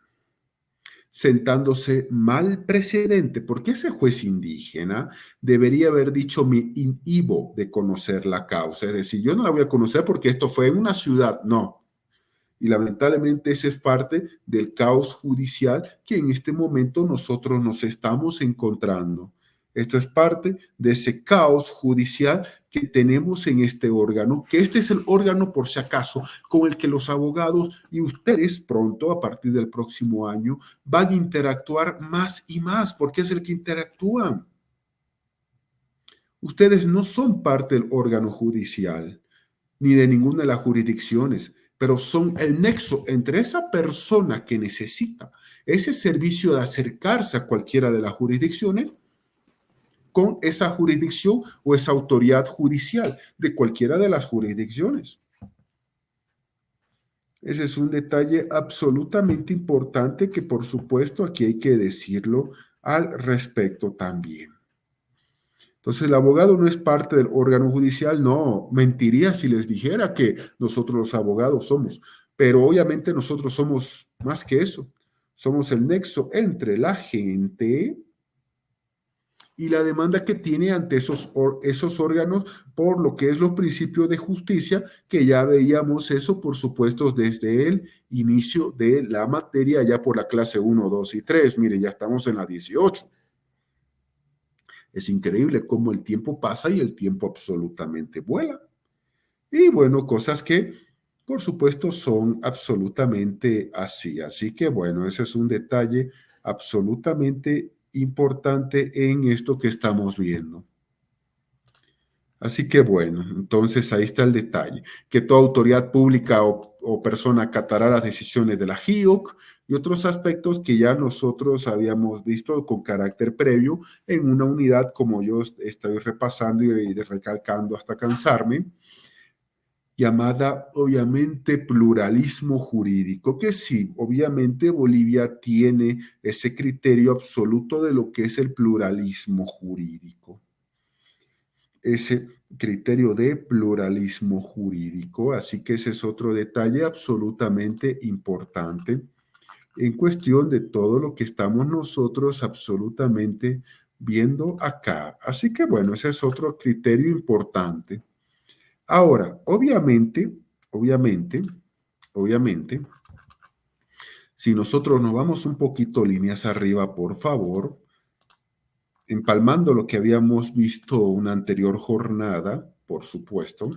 S1: Sentándose mal precedente, porque ese juez indígena debería haber dicho me inhibo de conocer la causa. Es decir, yo no la voy a conocer porque esto fue en una ciudad. No. Y lamentablemente ese es parte del caos judicial que en este momento nosotros nos estamos encontrando. Esto es parte de ese caos judicial que tenemos en este órgano, que este es el órgano, por si acaso, con el que los abogados y ustedes pronto, a partir del próximo año, van a interactuar más y más, porque es el que interactúan. Ustedes no son parte del órgano judicial, ni de ninguna de las jurisdicciones, pero son el nexo entre esa persona que necesita ese servicio de acercarse a cualquiera de las jurisdicciones con esa jurisdicción o esa autoridad judicial de cualquiera de las jurisdicciones. Ese es un detalle absolutamente importante que por supuesto aquí hay que decirlo al respecto también. Entonces, el abogado no es parte del órgano judicial. No, mentiría si les dijera que nosotros los abogados somos, pero obviamente nosotros somos más que eso. Somos el nexo entre la gente y la demanda que tiene ante esos órganos por lo que es los principios de justicia, que ya veíamos eso, por supuesto, desde el inicio de la materia, ya por la clase 1, 2 y 3. Mire, ya estamos en la 18. Es increíble cómo el tiempo pasa y el tiempo absolutamente vuela. Y bueno, cosas que, por supuesto, son absolutamente así. Así que bueno, ese es un detalle absolutamente importante en esto que estamos viendo. Así que bueno, entonces ahí está el detalle, que toda autoridad pública o persona acatará las decisiones de la JIOC y otros aspectos que ya nosotros habíamos visto con carácter previo en una unidad, como yo estoy repasando y recalcando hasta cansarme, llamada obviamente pluralismo jurídico, que sí, obviamente Bolivia tiene ese criterio absoluto de lo que es el pluralismo jurídico. Ese criterio de pluralismo jurídico, así que ese es otro detalle absolutamente importante en cuestión de todo lo que estamos nosotros absolutamente viendo acá. Así que bueno, ese es otro criterio importante. Ahora, obviamente, si nosotros nos vamos un poquito líneas arriba, por favor, empalmando lo que habíamos visto una anterior jornada, por supuesto,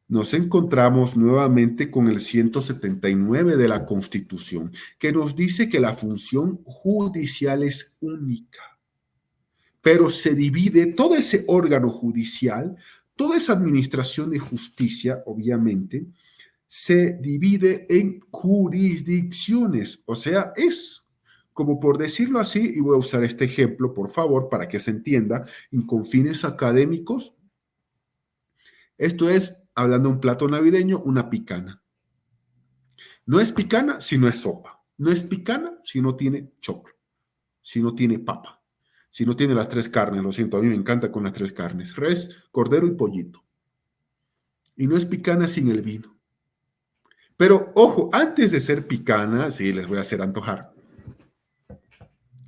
S1: nos encontramos nuevamente con el 179 de la Constitución, que nos dice que la función judicial es única, pero se divide todo ese órgano judicial, toda esa administración de justicia, obviamente, se divide en jurisdicciones, o sea, es como por decirlo así, y voy a usar este ejemplo, por favor, para que se entienda, con fines académicos. Esto es, hablando de un plato navideño, una picana. No es picana si no es sopa. No es picana si no tiene choclo, si no tiene papa, si no tiene las tres carnes. Lo siento, a mí me encanta con las tres carnes: res, cordero y pollito. Y no es picana sin el vino. Pero ojo, antes de ser picana, sí, les voy a hacer antojar.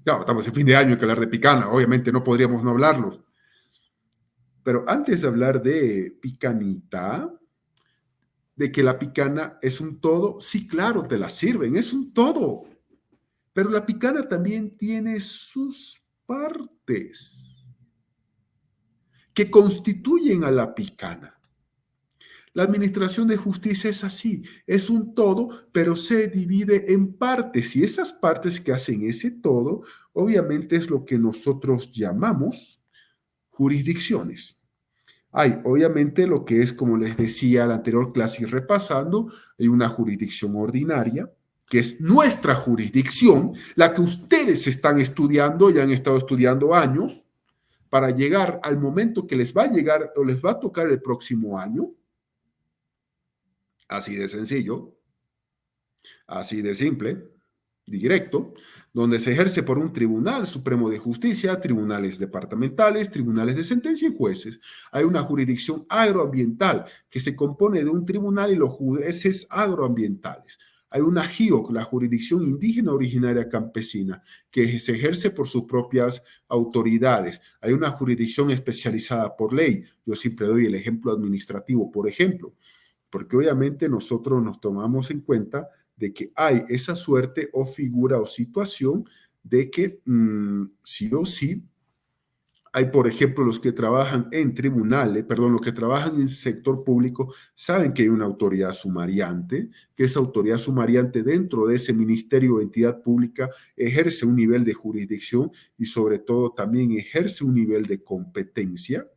S1: Claro, estamos en fin de año, hay que hablar de picana. Obviamente no podríamos no hablarlo. Pero antes de hablar de picanita, de que la picana es un todo, sí, claro, te la sirven, es un todo. Pero la picana también tiene sus partes que constituyen a la picana. La administración de justicia es así, es un todo, pero se divide en partes. Y esas partes que hacen ese todo, obviamente es lo que nosotros llamamos jurisdicciones. Hay, obviamente, lo que es, como les decía en la anterior clase y repasando, hay una jurisdicción ordinaria, que es nuestra jurisdicción, la que ustedes están estudiando y han estado estudiando años, para llegar al momento que les va a llegar o les va a tocar el próximo año. Así de sencillo, así de simple, directo, donde se ejerce por un Tribunal Supremo de Justicia, tribunales departamentales, tribunales de sentencia y jueces. Hay una jurisdicción agroambiental que se compone de un tribunal y los jueces agroambientales. Hay una JIOC, la Jurisdicción Indígena Originaria Campesina, que se ejerce por sus propias autoridades. Hay una jurisdicción especializada por ley. Yo siempre doy el ejemplo administrativo, por ejemplo, porque obviamente nosotros nos tomamos en cuenta de que hay esa suerte o figura o situación de que sí o sí hay, por ejemplo, los que trabajan en tribunales, los que trabajan en el sector público saben que hay una autoridad sumariante, que esa autoridad sumariante dentro de ese ministerio o entidad pública ejerce un nivel de jurisdicción y sobre todo también ejerce un nivel de competencia,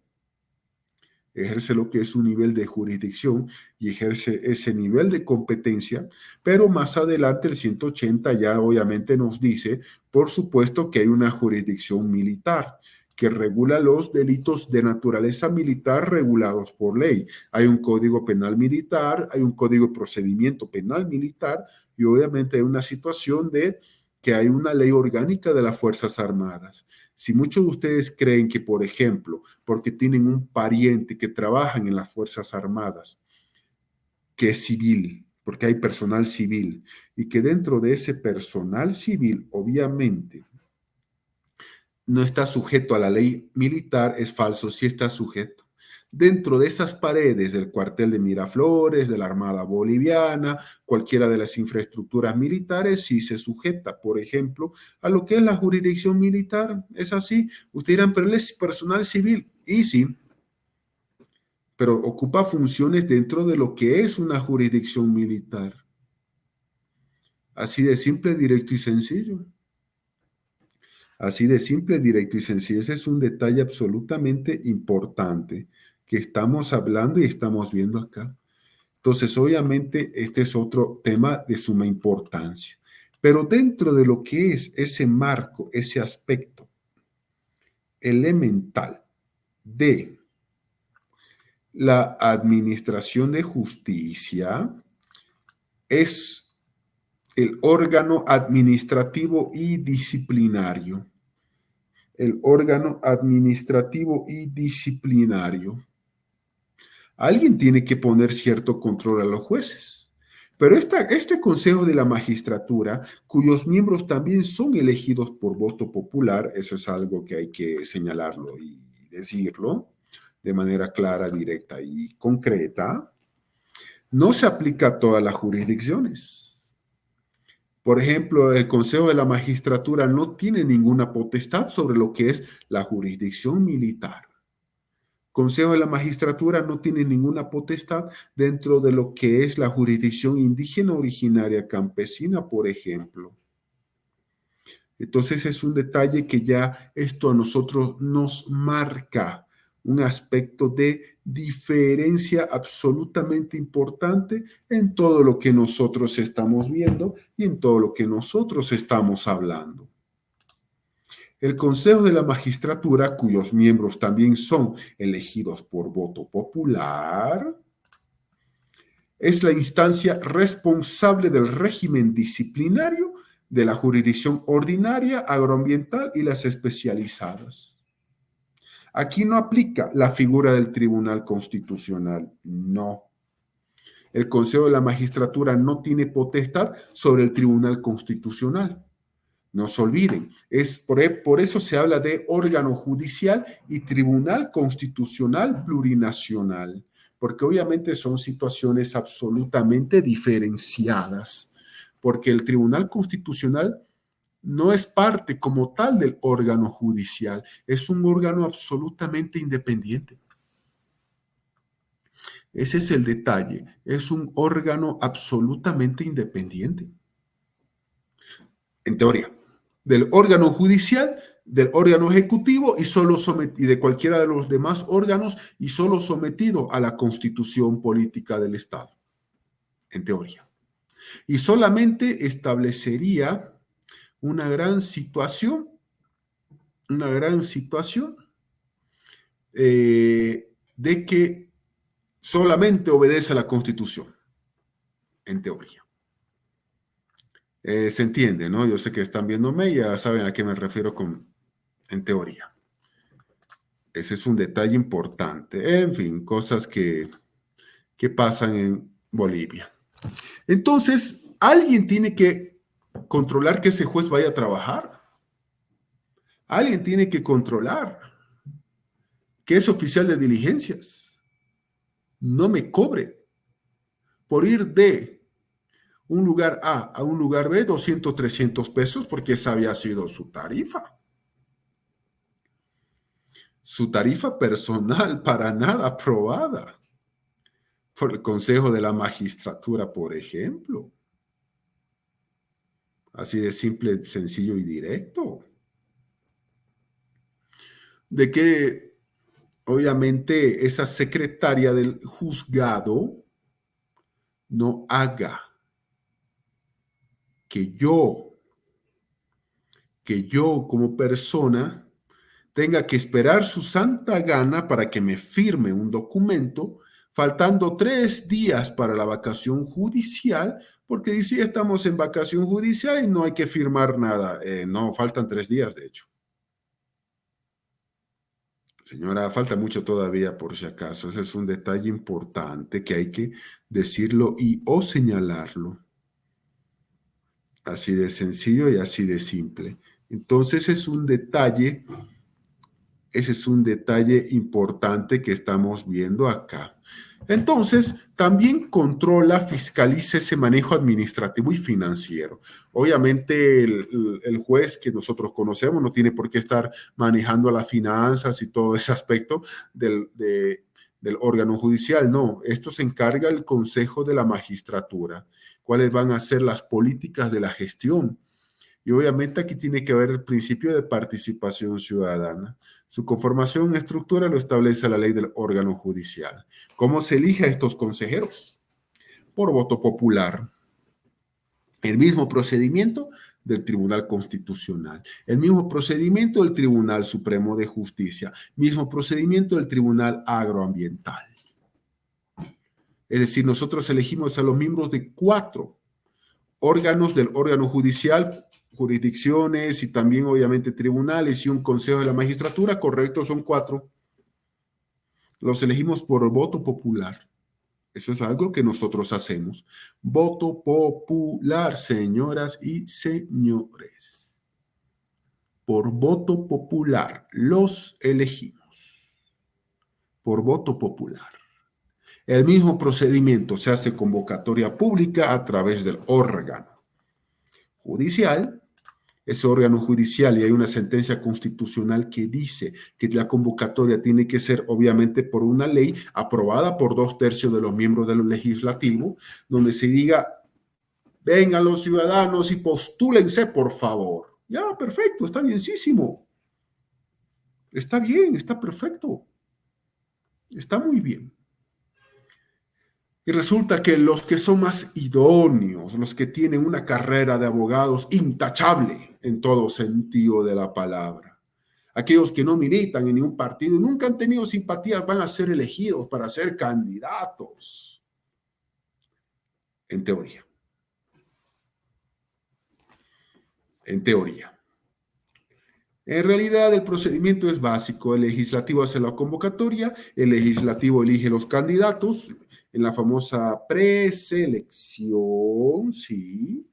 S1: ejerce lo que es un nivel de jurisdicción y ejerce ese nivel de competencia, pero más adelante el 180 ya obviamente nos dice, por supuesto, que hay una jurisdicción militar que regula los delitos de naturaleza militar regulados por ley. Hay un código penal militar, hay un código de procedimiento penal militar y obviamente hay una situación de que hay una ley orgánica de las Fuerzas Armadas. Si muchos de ustedes creen que, por ejemplo, porque tienen un pariente que trabaja en las Fuerzas Armadas, que es civil, porque hay personal civil, y que dentro de ese personal civil, obviamente, no está sujeto a la ley militar, es falso, sí está sujeto. Dentro de esas paredes del cuartel de Miraflores, de la Armada Boliviana, cualquiera de las infraestructuras militares, sí se sujeta, por ejemplo, a lo que es la jurisdicción militar. Es así. Ustedes dirán, pero él es personal civil. Y sí, pero ocupa funciones dentro de lo que es una jurisdicción militar. Así de simple, directo y sencillo. Así de simple, directo y sencillo. Ese es un detalle absolutamente importante que estamos hablando y estamos viendo acá. Entonces, obviamente, este es otro tema de suma importancia. Pero dentro de lo que es ese marco, ese aspecto elemental de la administración de justicia, es el órgano administrativo y disciplinario. El órgano administrativo y disciplinario. Alguien tiene que poner cierto control a los jueces. Pero este Consejo de la Magistratura, cuyos miembros también son elegidos por voto popular, eso es algo que hay que señalarlo y decirlo de manera clara, directa y concreta, no se aplica a todas las jurisdicciones. Por ejemplo, el Consejo de la Magistratura no tiene ninguna potestad sobre lo que es la jurisdicción militar. Consejo de la Magistratura no tiene ninguna potestad dentro de lo que es la jurisdicción indígena originaria campesina, por ejemplo. Entonces es un detalle que ya esto a nosotros nos marca un aspecto de diferencia absolutamente importante en todo lo que nosotros estamos viendo y en todo lo que nosotros estamos hablando. El Consejo de la Magistratura, cuyos miembros también son elegidos por voto popular, es la instancia responsable del régimen disciplinario de la jurisdicción ordinaria, agroambiental y las especializadas. Aquí no aplica la figura del Tribunal Constitucional, no. El Consejo de la Magistratura no tiene potestad sobre el Tribunal Constitucional. No se olviden, por eso se habla de órgano judicial y tribunal constitucional plurinacional, porque obviamente son situaciones absolutamente diferenciadas, porque el Tribunal Constitucional no es parte como tal del órgano judicial, es un órgano absolutamente independiente. Ese es el detalle, es un órgano absolutamente independiente, en teoría. Del órgano judicial, del órgano ejecutivo y de cualquiera de los demás órganos y solo sometido a la constitución política del Estado, en teoría. Y solamente establecería una gran situación de que solamente obedece a la Constitución, en teoría. Se entiende, ¿no? Yo sé que están viéndome y ya saben a qué me refiero con en teoría. Ese es un detalle importante. En fin, cosas que pasan en Bolivia. Entonces, alguien tiene que controlar que ese juez vaya a trabajar. Alguien tiene que controlar que ese oficial de diligencias no me cobre por ir de un lugar A un lugar B 200, 300 pesos porque esa había sido su tarifa. Su tarifa personal para nada aprobada por el Consejo de la Magistratura, por ejemplo. Así de simple, sencillo y directo. De que, obviamente, esa secretaria del juzgado no haga que yo como persona tenga que esperar su santa gana para que me firme un documento, faltando 3 días para la vacación judicial, porque dice, estamos en vacación judicial y no hay que firmar nada. No, faltan 3 días, de hecho. Señora, falta mucho todavía por si acaso. Ese es un detalle importante que hay que decirlo y o señalarlo. Así de sencillo y así de simple. Entonces ese es un detalle importante que estamos viendo acá. Entonces, también controla, fiscaliza ese manejo administrativo y financiero. Obviamente, el juez que nosotros conocemos no tiene por qué estar manejando las finanzas y todo ese aspecto del órgano judicial. No, esto se encarga el Consejo de la Magistratura. ¿Cuáles van a ser las políticas de la gestión? Y obviamente aquí tiene que haber el principio de participación ciudadana. Su conformación y estructura lo establece la ley del órgano judicial. ¿Cómo se elige a estos consejeros? Por voto popular. El mismo procedimiento del Tribunal Constitucional, el mismo procedimiento del Tribunal Supremo de Justicia, mismo procedimiento del Tribunal Agroambiental. Es decir, nosotros elegimos a los miembros de 4 órganos del órgano judicial, jurisdicciones y también obviamente tribunales y un consejo de la magistratura, correcto, son 4. Los elegimos por voto popular. Eso es algo que nosotros hacemos. Voto popular, señoras y señores. Por voto popular los elegimos. Por voto popular. El mismo procedimiento se hace convocatoria pública a través del órgano judicial. Ese órgano judicial, y hay una sentencia constitucional que dice que la convocatoria tiene que ser obviamente por una ley aprobada por 2/3 de los miembros del legislativo, donde se diga, vengan los ciudadanos y postúlense, por favor. Ya, perfecto, está bienísimo. Está bien, está perfecto. Está muy bien. Y resulta que los que son más idóneos, los que tienen una carrera de abogados intachable en todo sentido de la palabra, aquellos que no militan en ningún partido y nunca han tenido simpatías, van a ser elegidos para ser candidatos. En teoría. En teoría. En realidad, el procedimiento es básico. El legislativo hace la convocatoria, el legislativo elige los candidatos en la famosa preselección, sí,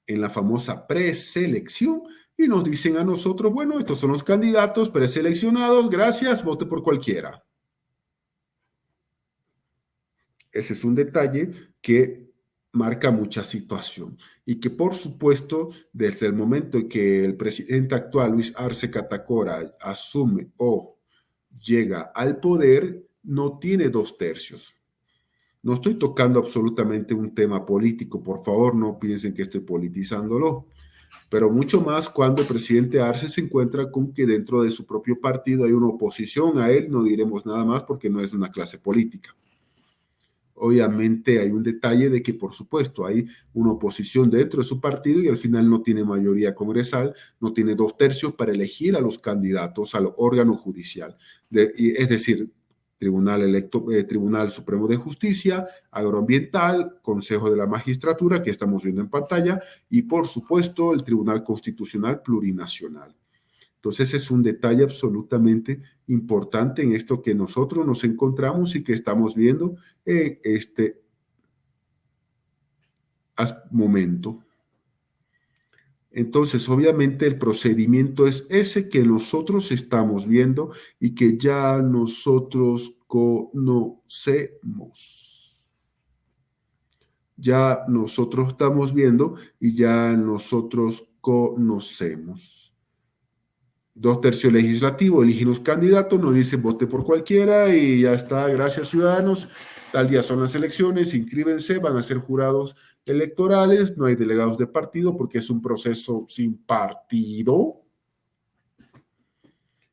S1: en la famosa preselección, y nos dicen a nosotros, bueno, estos son los candidatos preseleccionados, gracias, vote por cualquiera. Ese es un detalle que marca mucha situación y que, por supuesto, desde el momento en que el presidente actual, Luis Arce Catacora, asume o llega al poder, no tiene 2/3. No estoy tocando absolutamente un tema político, por favor, no piensen que estoy politizándolo, pero mucho más cuando el presidente Arce se encuentra con que dentro de su propio partido hay una oposición a él, no diremos nada más porque no es una clase política. Obviamente hay un detalle de que, por supuesto, hay una oposición dentro de su partido y al final no tiene mayoría congresal, no tiene 2/3 para elegir a los candidatos al órgano judicial. Es decir, Tribunal Supremo de Justicia, Agroambiental, Consejo de la Magistratura, que estamos viendo en pantalla, y por supuesto el Tribunal Constitucional Plurinacional. Entonces es un detalle absolutamente importante en esto que nosotros nos encontramos y que estamos viendo en este momento. Entonces, obviamente el procedimiento es ese que nosotros estamos viendo y que ya nosotros conocemos. Ya nosotros estamos viendo y ya nosotros conocemos. 2/3 legislativo, eligen los candidatos, nos dicen vote por cualquiera y ya está, gracias ciudadanos, tal día son las elecciones, inscríbense, van a ser jurados electorales, no hay delegados de partido porque es un proceso sin partido.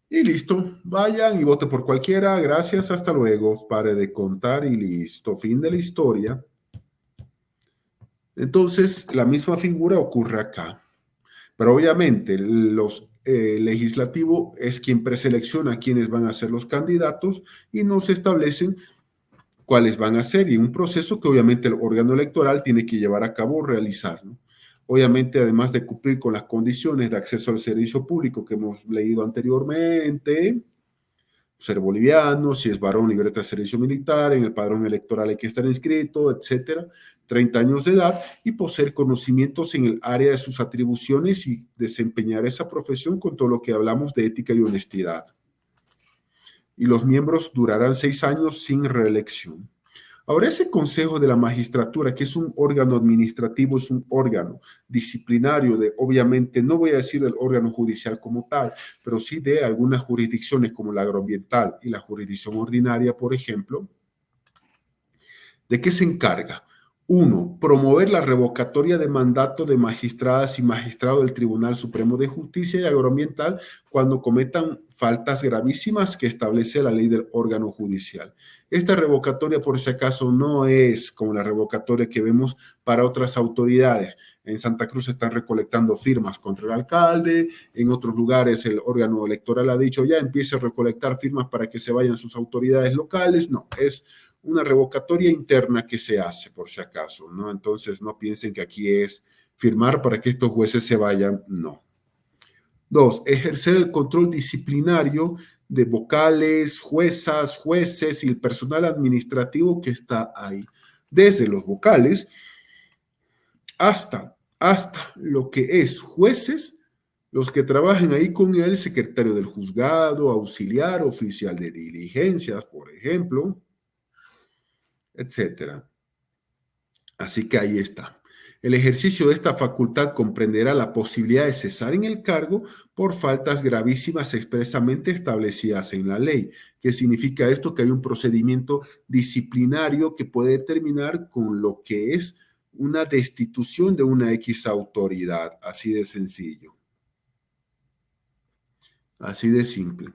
S1: Y listo, vayan y voten por cualquiera, gracias, hasta luego, pare de contar y listo, fin de la historia. Entonces, la misma figura ocurre acá. Pero obviamente el legislativo es quien preselecciona quiénes van a ser los candidatos y nos establecen cuáles van a ser y un proceso que obviamente el órgano electoral tiene que llevar a cabo o realizar, ¿no? Obviamente, además de cumplir con las condiciones de acceso al servicio público que hemos leído anteriormente, ser boliviano, si es varón, libreta de servicio militar, en el padrón electoral hay que estar inscrito, etcétera, 30 años de edad y poseer conocimientos en el área de sus atribuciones y desempeñar esa profesión con todo lo que hablamos de ética y honestidad. Y los miembros durarán 6 años sin reelección. Ahora, ese Consejo de la Magistratura, que es un órgano administrativo, es un órgano disciplinario de, obviamente, no voy a decir del órgano judicial como tal, pero sí de algunas jurisdicciones como la agroambiental y la jurisdicción ordinaria, por ejemplo. ¿De qué se encarga? Uno, promover la revocatoria de mandato de magistradas y magistrados del Tribunal Supremo de Justicia y Agroambiental cuando cometan faltas gravísimas que establece la ley del órgano judicial. Esta revocatoria, por si acaso, no es como la revocatoria que vemos para otras autoridades. En Santa Cruz están recolectando firmas contra el alcalde, en otros lugares el órgano electoral ha dicho ya empiece a recolectar firmas para que se vayan sus autoridades locales. No, es una revocatoria interna que se hace, por si acaso, ¿no? Entonces, no piensen que aquí es firmar para que estos jueces se vayan, no. 2, ejercer el control disciplinario de vocales, juezas, jueces y el personal administrativo que está ahí, desde los vocales hasta lo que es jueces, los que trabajan ahí con el secretario del juzgado, auxiliar, oficial de diligencias, por ejemplo, etcétera. Así que ahí está. El ejercicio de esta facultad comprenderá la posibilidad de cesar en el cargo por faltas gravísimas expresamente establecidas en la ley. ¿Qué significa esto? Que hay un procedimiento disciplinario que puede terminar con lo que es una destitución de una X autoridad. Así de sencillo. Así de simple.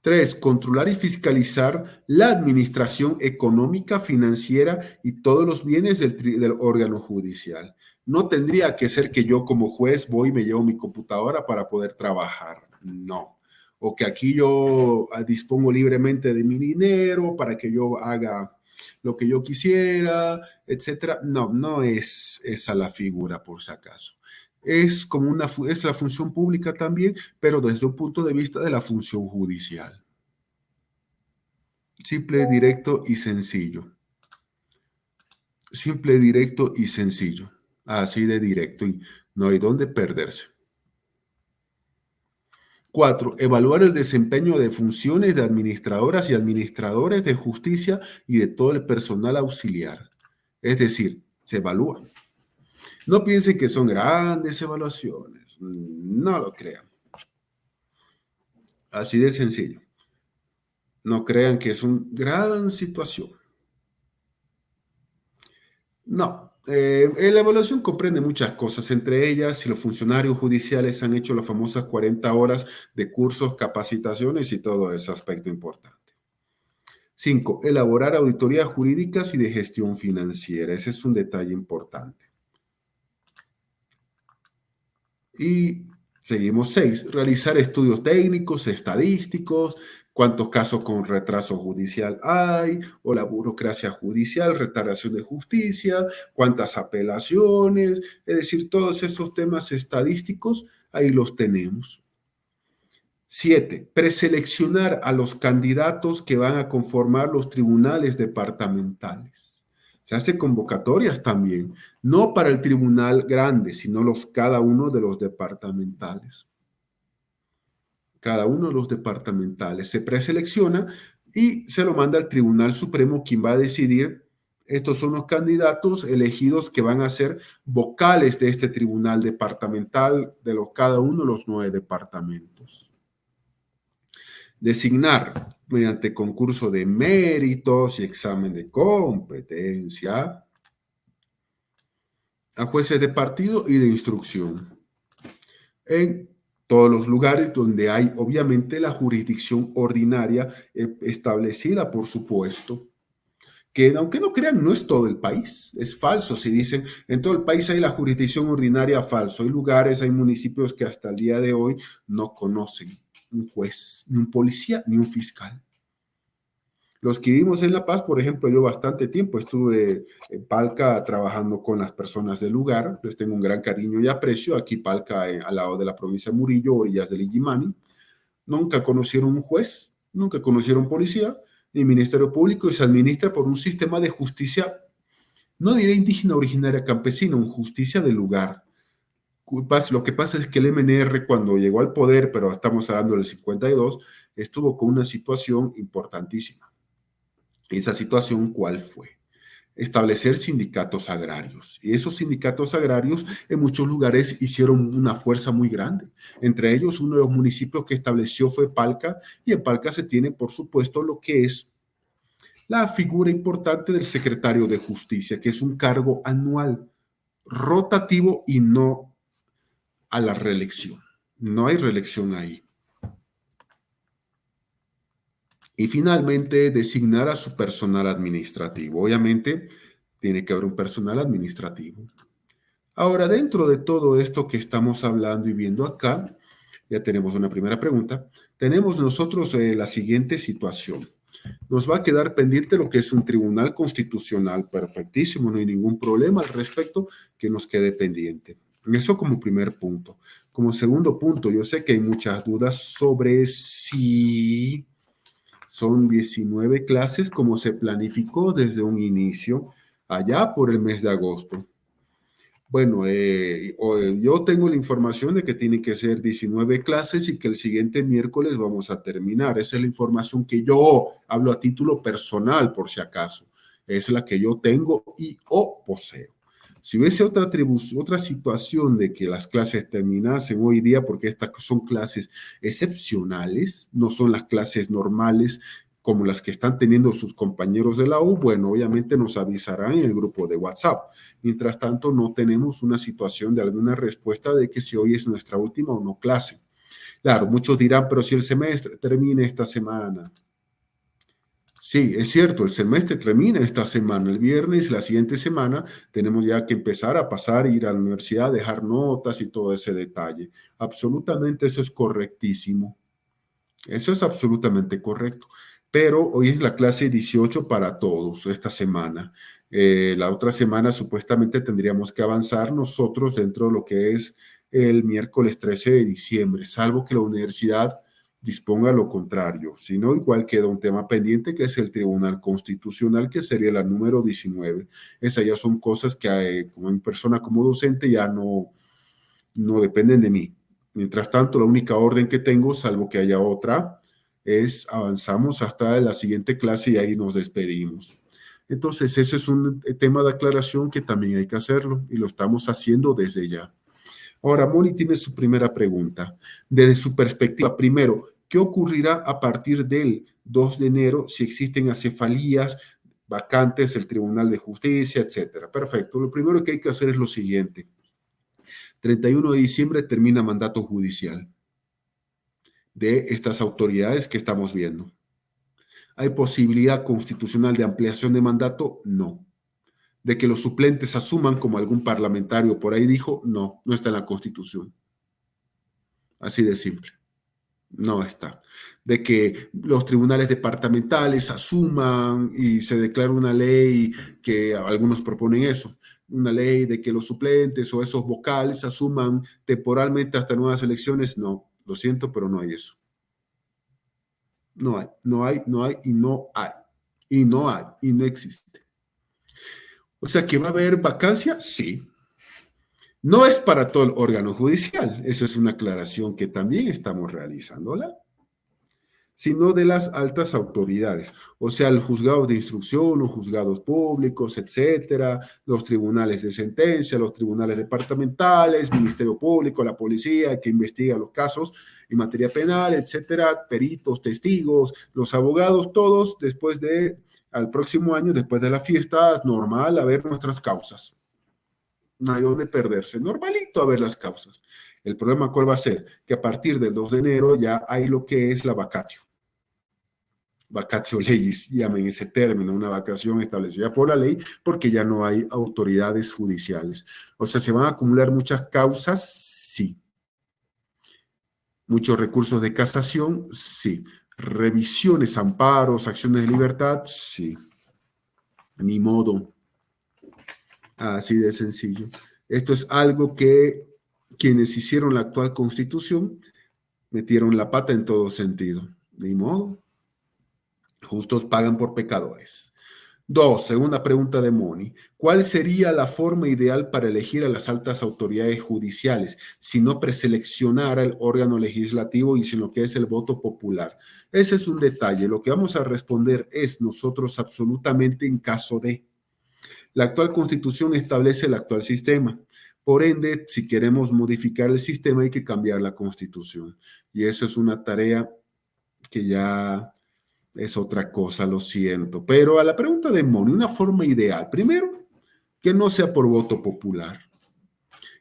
S1: 3, controlar y fiscalizar la administración económica, financiera y todos los bienes del órgano judicial. No tendría que ser que yo como juez voy y me llevo mi computadora para poder trabajar. No. O que aquí yo dispongo libremente de mi dinero para que yo haga lo que yo quisiera, etcétera. No, no es esa la figura, por si acaso. Es como es la función pública también, pero desde un punto de vista de la función judicial. Simple, directo y sencillo. Simple, directo y sencillo. Así de directo y no hay dónde perderse. 4, evaluar el desempeño de funciones de administradoras y administradores de justicia y de todo el personal auxiliar. Es decir, se evalúa. No piensen que son grandes evaluaciones. No lo crean. Así de sencillo. No crean que es una gran situación. No. La evaluación comprende muchas cosas, entre ellas si los funcionarios judiciales han hecho las famosas 40 horas de cursos, capacitaciones y todo ese aspecto importante. 5, elaborar auditorías jurídicas y de gestión financiera. Ese es un detalle importante. Y seguimos 6, realizar estudios técnicos, estadísticos, cuántos casos con retraso judicial hay, o la burocracia judicial, retardación de justicia, cuántas apelaciones, es decir, todos esos temas estadísticos, ahí los tenemos. 7, preseleccionar a los candidatos que van a conformar los tribunales departamentales. Se hace convocatorias también, no para el tribunal grande, sino cada uno de los departamentales. Cada uno de los departamentales se preselecciona y se lo manda al Tribunal Supremo, quien va a decidir, estos son los candidatos elegidos que van a ser vocales de este tribunal departamental de cada uno de los 9 departamentos. Designar mediante concurso de méritos y examen de competencia a jueces de partido y de instrucción en todos los lugares donde hay obviamente la jurisdicción ordinaria establecida, por supuesto, que aunque no crean, no es todo el país, es falso si dicen en todo el país hay la jurisdicción ordinaria, falso. Hay lugares, hay municipios que hasta el día de hoy no conocen un juez, ni un policía, ni un fiscal. Los que vivimos en La Paz, por ejemplo, yo bastante tiempo estuve en Palca trabajando con las personas del lugar, les tengo un gran cariño y aprecio. Aquí Palca, al lado de la provincia de Murillo, orillas del Illimani, nunca conocieron un juez, nunca conocieron policía ni ministerio público y se administra por un sistema de justicia, no diré indígena, originaria, campesina, un justicia del lugar. Lo que pasa es que el MNR cuando llegó al poder, pero estamos hablando del 52, estuvo con una situación importantísima. Esa situación, ¿cuál fue? Establecer sindicatos agrarios. Y esos sindicatos agrarios en muchos lugares hicieron una fuerza muy grande. Entre ellos, uno de los municipios que estableció fue Palca, y en Palca se tiene, por supuesto, lo que es la figura importante del secretario de Justicia, que es un cargo anual, rotativo y no a la reelección. No hay reelección ahí. Y finalmente, designar a su personal administrativo. Obviamente, tiene que haber un personal administrativo. Ahora, dentro de todo esto que estamos hablando y viendo acá, ya tenemos una primera pregunta. Tenemos nosotros la siguiente situación. Nos va a quedar pendiente lo que es un tribunal constitucional. Perfectísimo, no hay ningún problema al respecto que nos quede pendiente. Eso como primer punto. Como segundo punto, yo sé que hay muchas dudas sobre si son 19 clases como se planificó desde un inicio, allá por el mes de agosto. Bueno, yo tengo la información de que tienen que ser 19 clases y que el siguiente miércoles vamos a terminar. Esa es la información que yo hablo a título personal, por si acaso. Es la que yo tengo y o poseo. Si hubiese otra situación de que las clases terminasen hoy día, porque estas son clases excepcionales, no son las clases normales como las que están teniendo sus compañeros de la U, bueno, obviamente nos avisarán en el grupo de WhatsApp. Mientras tanto, no tenemos una situación de alguna respuesta de que si hoy es nuestra última o no clase. Claro, muchos dirán, pero si el semestre termina esta semana. Sí, es cierto, el semestre termina esta semana, el viernes, la siguiente semana tenemos ya que empezar a pasar, ir a la universidad, dejar notas y todo ese detalle. Absolutamente eso es correctísimo. Eso es absolutamente correcto. Pero hoy es la clase 18 para todos esta semana. La otra semana supuestamente tendríamos que avanzar nosotros dentro de lo que es el miércoles 13 de diciembre, salvo que la universidad disponga lo contrario. Si no, igual queda un tema pendiente que es el Tribunal Constitucional, que sería la número 19. Esas ya son cosas que como en persona, como docente, ya no dependen de mí. Mientras tanto, la única orden que tengo, salvo que haya otra, es avanzamos hasta la siguiente clase y ahí nos despedimos. Entonces, ese es un tema de aclaración que también hay que hacerlo y lo estamos haciendo desde ya. Ahora, Moni tiene su primera pregunta. Desde su perspectiva, primero, ¿qué ocurrirá a partir del 2 de enero si existen acefalías, vacantes, el Tribunal de Justicia, etcétera? Perfecto. Lo primero que hay que hacer es lo siguiente. 31 de diciembre termina mandato judicial de estas autoridades que estamos viendo. ¿Hay posibilidad constitucional de ampliación de mandato? No. ¿De que los suplentes asuman como algún parlamentario por ahí dijo? No, no está en la Constitución. Así de simple. No está. De que los tribunales departamentales asuman y se declara una ley que algunos proponen eso, una ley de que los suplentes o esos vocales asuman temporalmente hasta nuevas elecciones. No, lo siento, pero no hay eso. No hay, no hay, no hay y no hay. Y no hay y no existe. O sea, ¿que va a haber vacancia? Sí. No es para todo el órgano judicial. Eso es una aclaración que también estamos realizándola, sino de las altas autoridades, o sea, los juzgados de instrucción, los juzgados públicos, etcétera, los tribunales de sentencia, los tribunales departamentales, Ministerio Público, la policía que investiga los casos en materia penal, etcétera, peritos, testigos, los abogados, todos después al próximo año, después de la fiesta, es normal a ver nuestras causas. No hay donde perderse, normalito a ver las causas. El problema, ¿cuál va a ser? Que a partir del 2 de enero ya hay lo que es la vacatio. Vacatio legis, llamen ese término, una vacación establecida por la ley, porque ya no hay autoridades judiciales. O sea, ¿se van a acumular muchas causas? Sí. ¿Muchos recursos de casación? Sí. revisiones, amparos, acciones de libertad, sí. Ni modo. Así de sencillo. Esto es algo que quienes hicieron la actual Constitución metieron la pata en todo sentido. Ni modo. Justos pagan por pecadores. 2. Segunda pregunta de Moni. ¿Cuál sería la forma ideal para elegir a las altas autoridades judiciales si no preseleccionara el órgano legislativo y sin lo que es el voto popular? Ese es un detalle. Lo que vamos a responder es nosotros absolutamente en caso de. La actual Constitución establece el actual sistema. Por ende, si queremos modificar el sistema hay que cambiar la Constitución. Y eso es una tarea que ya es otra cosa, lo siento. Pero a la pregunta de Moni, una forma ideal. Primero, que no sea por voto popular.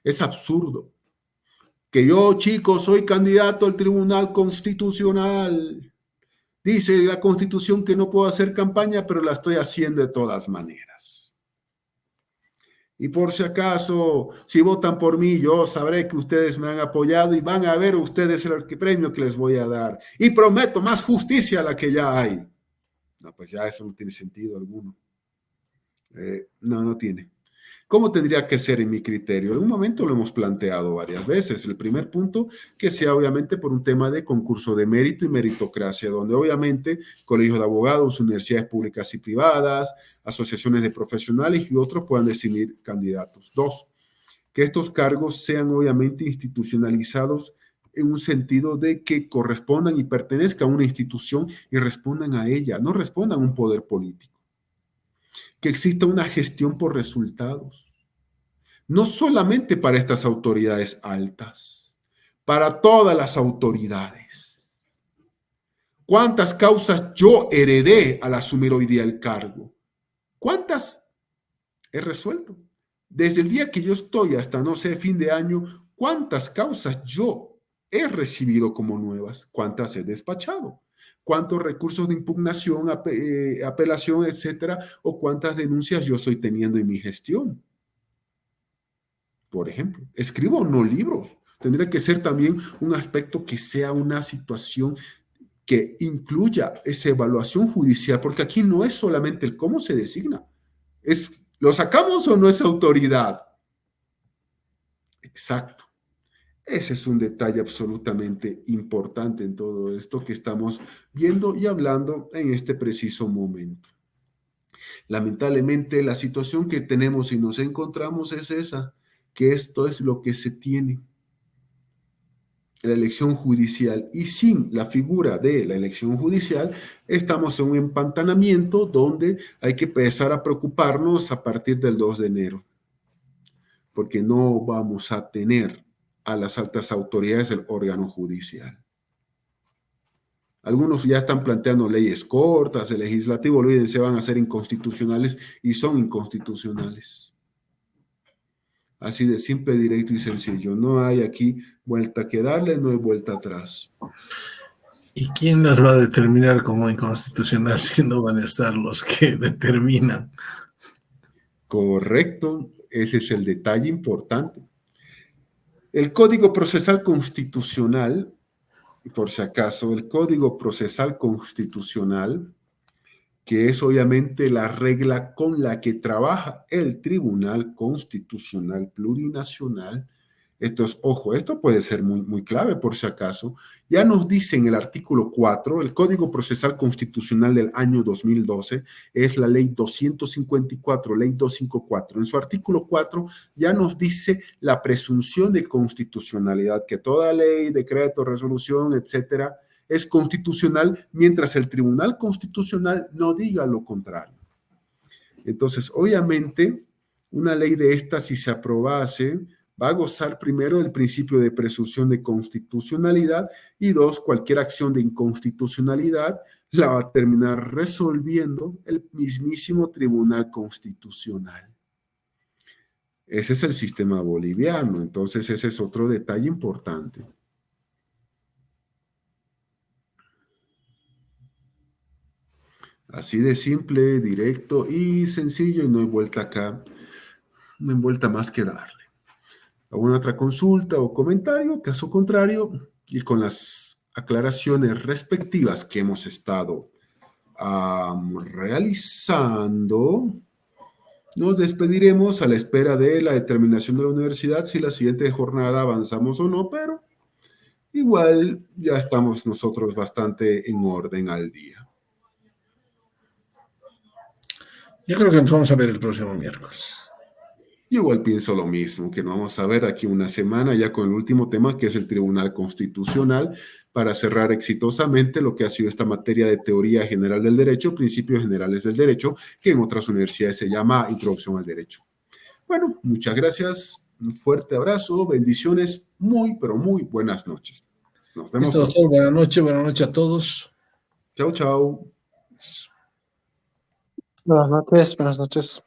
S1: Es absurdo. Que yo, chicos, soy candidato al Tribunal Constitucional. Dice la Constitución que no puedo hacer campaña, pero la estoy haciendo de todas maneras. Y por si acaso, si votan por mí, yo sabré que ustedes me han apoyado y van a ver ustedes el premio que les voy a dar. Y prometo más justicia a la que ya hay. No, pues ya eso no tiene sentido alguno. No tiene. ¿Cómo tendría que ser en mi criterio? En un momento lo hemos planteado varias veces. El primer punto, que sea obviamente por un tema de concurso de mérito y meritocracia, donde obviamente colegios de abogados, universidades públicas y privadas, asociaciones de profesionales y otros puedan decidir candidatos. 2, que estos cargos sean obviamente institucionalizados en un sentido de que correspondan y pertenezcan a una institución y respondan a ella, no respondan a un poder político. Que exista una gestión por resultados, no solamente para estas autoridades altas, para todas las autoridades. ¿Cuántas causas yo heredé al asumir hoy día el cargo? ¿Cuántas he resuelto? Desde el día que yo estoy hasta, no sé, fin de año, ¿cuántas causas yo he recibido como nuevas? ¿Cuántas he despachado? ¿Cuántos recursos de impugnación, apelación, etcétera? ¿O cuántas denuncias yo estoy teniendo en mi gestión? Por ejemplo, escribo no libros. Tendría que ser también un aspecto que sea una situación que incluya esa evaluación judicial, porque aquí no es solamente el cómo se designa, es ¿lo sacamos o no es autoridad? Exacto. Ese es un detalle absolutamente importante en todo esto que estamos viendo y hablando en este preciso momento. Lamentablemente, la situación que tenemos y nos encontramos es esa, que esto es lo que se tiene. La elección judicial, y sin la figura de la elección judicial estamos en un empantanamiento donde hay que empezar a preocuparnos a partir del 2 de enero, porque no vamos a tener a las altas autoridades del órgano judicial. Algunos ya están planteando leyes cortas, el legislativo, olvídense, van a ser inconstitucionales y son inconstitucionales. Así de simple, directo y sencillo. No hay aquí vuelta que darle, no hay vuelta atrás.
S2: ¿Y quién las va a determinar como inconstitucional si no van a estar los que determinan?
S1: Correcto, ese es el detalle importante. El Código Procesal Constitucional, por si acaso, el Código Procesal Constitucional, que es obviamente la regla con la que trabaja el Tribunal Constitucional Plurinacional. Ojo, esto puede ser muy clave por si acaso. Ya nos dice en el artículo 4, el Código Procesal Constitucional del año 2012 es la ley 254, ley 254. En su artículo 4 ya nos dice la presunción de constitucionalidad, que toda ley, decreto, resolución, etcétera, es constitucional mientras el Tribunal Constitucional no diga lo contrario. Entonces, obviamente, una ley de esta, si se aprobase, va a gozar primero del principio de presunción de constitucionalidad y 2, cualquier acción de inconstitucionalidad la va a terminar resolviendo el mismísimo Tribunal Constitucional. Ese es el sistema boliviano, entonces ese es otro detalle importante. Así de simple, directo y sencillo, y no hay vuelta acá, no hay vuelta más que darle. ¿Alguna otra consulta o comentario? Caso contrario, y con las aclaraciones respectivas que hemos estado realizando, nos despediremos a la espera de la determinación de la universidad si la siguiente jornada avanzamos o no, pero igual ya estamos nosotros bastante en orden al día.
S2: Yo creo que nos vamos a ver el próximo miércoles.
S1: Yo igual pienso lo mismo, que nos vamos a ver aquí una semana ya con el último tema, que es el Tribunal Constitucional, para cerrar exitosamente lo que ha sido esta materia de teoría general del derecho, principios generales del derecho, que en otras universidades se llama Introducción al Derecho. Bueno, muchas gracias, un fuerte abrazo, bendiciones, muy, pero muy buenas noches. Nos vemos.
S2: Listo, doctor, buenas noches a todos.
S1: Chao, chao.
S3: Buenas noches, buenas noches.